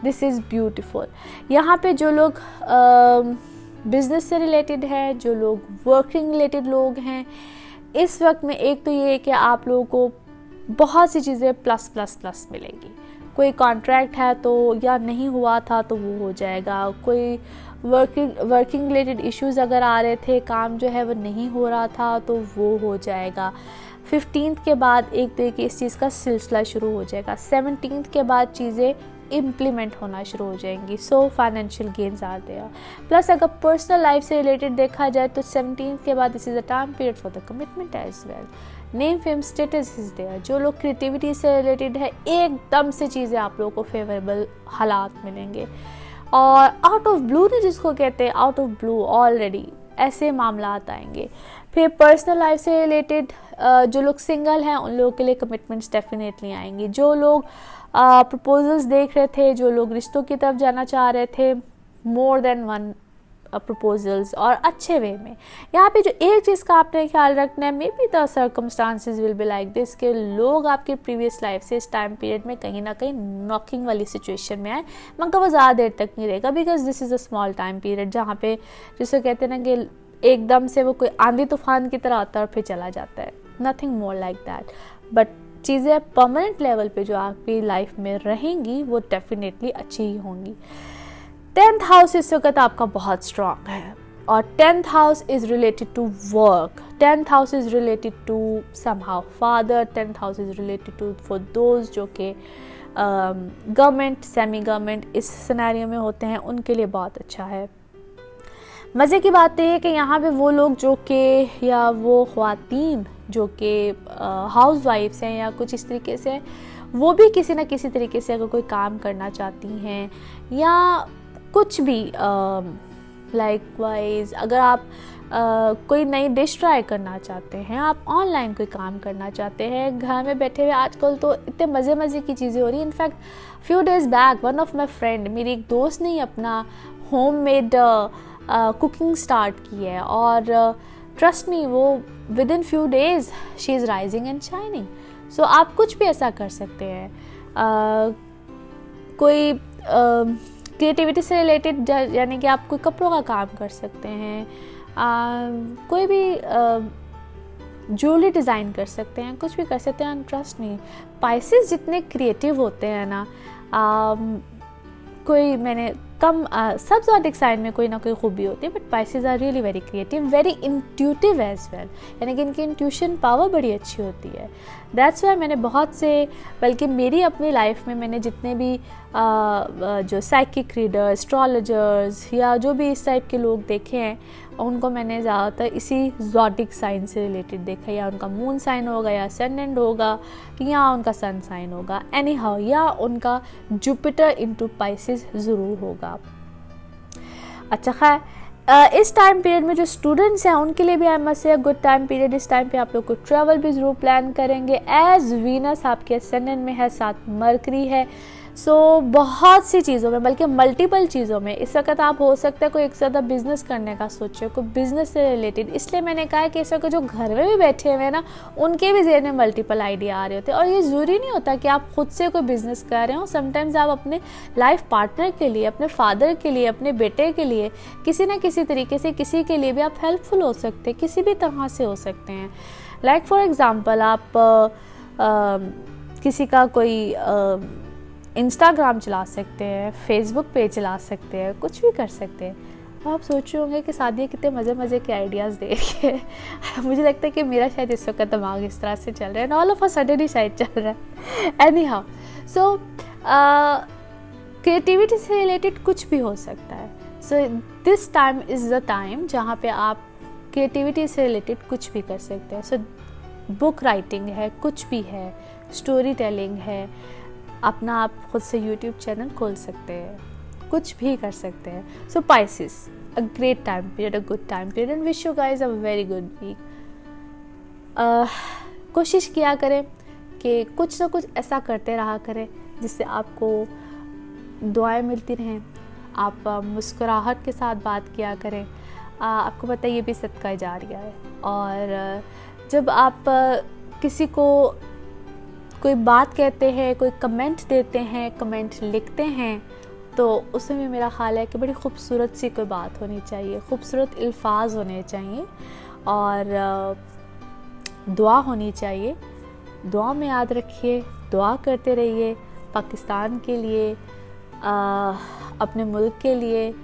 दिस इज़ ब्यूटीफुल। यहाँ पे जो लोग बिजनेस से रिलेटेड है, जो लोग वर्किंग रिलेटेड लोग हैं, इस वक्त में एक तो ये है कि आप लोगों को बहुत सी चीज़ें प्लस प्लस प्लस मिलेंगी। कोई कॉन्ट्रैक्ट है तो या नहीं हुआ था तो वो हो जाएगा, कोई वर्किंग रिलेटेड इश्यूज़ अगर आ रहे थे, काम जो है वो नहीं हो रहा था तो वो हो जाएगा। 15th के बाद एक तरीके इस चीज़ का सिलसिला शुरू हो जाएगा। 17th के बाद चीज़ें इम्प्लीमेंट होना शुरू हो जाएंगी। So financial gains are there. Plus अगर पर्सनल लाइफ से रिलेटेड देखा जाए तो 17th के बाद this is a time period for the commitment as well. Name fame status is there. जो लोग क्रिएटिविटी से रिलेटेड है, एकदम से चीज़ें आप लोगों को फेवरेबल हालात मिलेंगे। और आउट ऑफ ब्लू ने जिसको कहते हैं, आउट ऑफ ब्लू ऑलरेडी ऐसे मामलात आएंगे। फिर पर्सनल लाइफ से रिलेटेड जो लोग सिंगल हैं उन लोगों के लिए कमिटमेंट्स डेफिनेटली आएंगी। जो लोग प्रपोजल्स देख रहे थे, जो लोग रिश्तों की तरफ जाना चाह रहे थे, मोर देन वन प्रपोजल्स, और अच्छे वे में। यहाँ पे जो एक चीज़ का आपने ख्याल रखना है, may be the circumstances will be like this, के लोग आपके प्रीवियस लाइफ से इस टाइम पीरियड में कहीं ना कहीं नॉकिंग वाली सिचुएशन में आए, मगर वो ज़्यादा देर तक नहीं रहेगा, because this is a small time period जहाँ पे जिसे कहते हैं ना कि एकदम से वो कोई आंधी तूफान की तरह आता है और फिर चला जाता है। Nothing more like that. But चीज़ें परमानेंट लेवल पे जो आपकी लाइफ में रहेंगी वो डेफिनेटली अच्छी ही होंगी। 10th हाउस इस वक्त आपका बहुत स्ट्रांग है, और 10th house is related to work, 10th house is related to somehow father, 10th house is related to for those जो कि गवर्नमेंट, सेमी गवर्नमेंट इस सिनेरियो में होते हैं, उनके लिए बहुत अच्छा है। मज़े की बात यह है कि यहाँ पे वो लोग जो कि, या वो ख़वातीन जो कि हाउस वाइफ्स हैं या कुछ इस तरीके से, वो भी किसी न किसी तरीके से अगर कोई काम करना चाहती हैं या कुछ भी लाइकवाइज, अगर आप कोई नई डिश ट्राई करना चाहते हैं, आप ऑनलाइन कोई काम करना चाहते हैं, घर में बैठे हुए आजकल तो इतने मज़े की चीज़ें हो रही हैं। In fact few days back one of my friend, मेरी एक दोस्त ने अपना होममेड कुकिंग स्टार्ट की है, और ट्रस्ट मी वो within few days she is rising and shining. So आप कुछ भी ऐसा कर सकते हैं। कोई क्रिएटिविटी से रिलेटेड, यानी कि आप कोई कपड़ों का काम कर सकते हैं, कोई भी ज्वेलरी डिज़ाइन कर सकते हैं, कुछ भी कर सकते हैं। ट्रस्ट मी, पाइसेस जितने क्रिएटिव होते हैं ना, कोई मैंने कम सब ज़ोडिक साइन में कोई ना कोई खूबी होती है, but Pisces are really very creative, very intuitive as well, यानी कि इनकी इंट्यूशन पावर बड़ी अच्छी होती है। दैट्स वाई मैंने बहुत से, बल्कि मेरी अपनी लाइफ में मैंने जितने भी जो साइकिक रीडर, एस्ट्रोलॉजर्स या जो भी इस टाइप के लोग देखे हैं, उनको मैंने ज़्यादातर इसी ज़ोडिक साइन से रिलेटेड देखा, या उनका मून साइन होगा, या असेंडेंट होगा, या उनका सन साइन होगा, एनी हाउ, या उनका जुपिटर इनटू पाइसेस ज़रूर होगा। अच्छा खैर, इस टाइम पीरियड में जो स्टूडेंट्स हैं उनके लिए भी आई मस्ट से गुड टाइम पीरियड। इस टाइम पे आप लोग को ट्रैवल भी ज़रूर प्लान करेंगे, एज वीनस आपके असेंडेंट में है, साथ मरकरी है। सो बहुत सी चीज़ों में, बल्कि मल्टीपल चीज़ों में इस वक्त आप हो सकता है कोई एक ज़्यादा बिजनेस करने का सोचे, कोई बिजनेस से रिलेटेड। इसलिए मैंने कहा कि इस वक्त जो घर में भी बैठे हुए हैं ना, उनके भी ज़हन में मल्टीपल आइडिया आ रहे होते हैं। और ये ज़रूरी नहीं होता कि आप खुद से कोई बिज़नेस कर रहे हो, समटाइम्स आप अपने लाइफ पार्टनर के लिए, अपने फादर के लिए, अपने बेटे के लिए, किसी न किसी तरीके से किसी के लिए भी आप हेल्पफुल हो सकते हैं, किसी भी तरह से हो सकते हैं। लाइक फॉर एग्ज़ाम्पल, आप किसी का कोई इंस्टाग्राम चला सकते हैं, फेसबुक पेज चला सकते हैं, कुछ भी कर सकते हैं। अब आप सोच रहे होंगे कि सादिया कितने मज़े के आइडियाज़ दे रही है। मुझे लगता है कि मेरा शायद इस वक्त दिमाग इस तरह से चल रहा है, ऑल ऑफ अ सडन ही शायद चल रहा है। एनी हाउ, सो क्रिएटिविटी से रिलेटेड कुछ भी हो सकता है। So this time is the time जहाँ पे आप क्रिएटिविटी से रिलेटेड कुछ भी कर सकते हैं। सो बुक राइटिंग है, कुछ भी है, स्टोरी टेलिंग है, अपना आप खुद से यूट्यूब चैनल खोल सकते हैं, कुछ भी कर सकते हैं। So Pisces, a great time period, a good time period, and wish you guys a very good week. कोशिश किया करें कि कुछ ना कुछ ऐसा करते रहा करें जिससे आपको दुआएं मिलती रहें। आप मुस्कुराहट के साथ बात किया करें। आपको पता है ये भी सदका जारिया है। और जब आप किसी को कोई बात कहते हैं, कोई कमेंट देते हैं, कमेंट लिखते हैं, तो उसमें भी मेरा ख्याल है कि बड़ी खूबसूरत सी कोई बात होनी चाहिए, खूबसूरत अल्फाज होने चाहिए और दुआ होनी चाहिए। दुआ में याद रखिए, दुआ करते रहिए पाकिस्तान के लिए, अपने मुल्क के लिए,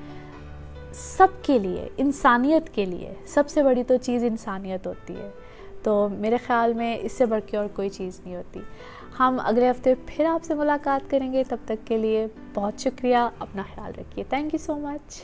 सब के लिए, इंसानियत के लिए। सबसे बड़ी तो चीज़ इंसानियत होती है। तो मेरे ख़्याल में इससे बढ़ के और कोई चीज़ नहीं होती। हम अगले हफ्ते फिर आपसे मुलाकात करेंगे। तब तक के लिए बहुत शुक्रिया। अपना ख्याल रखिए। Thank you so much.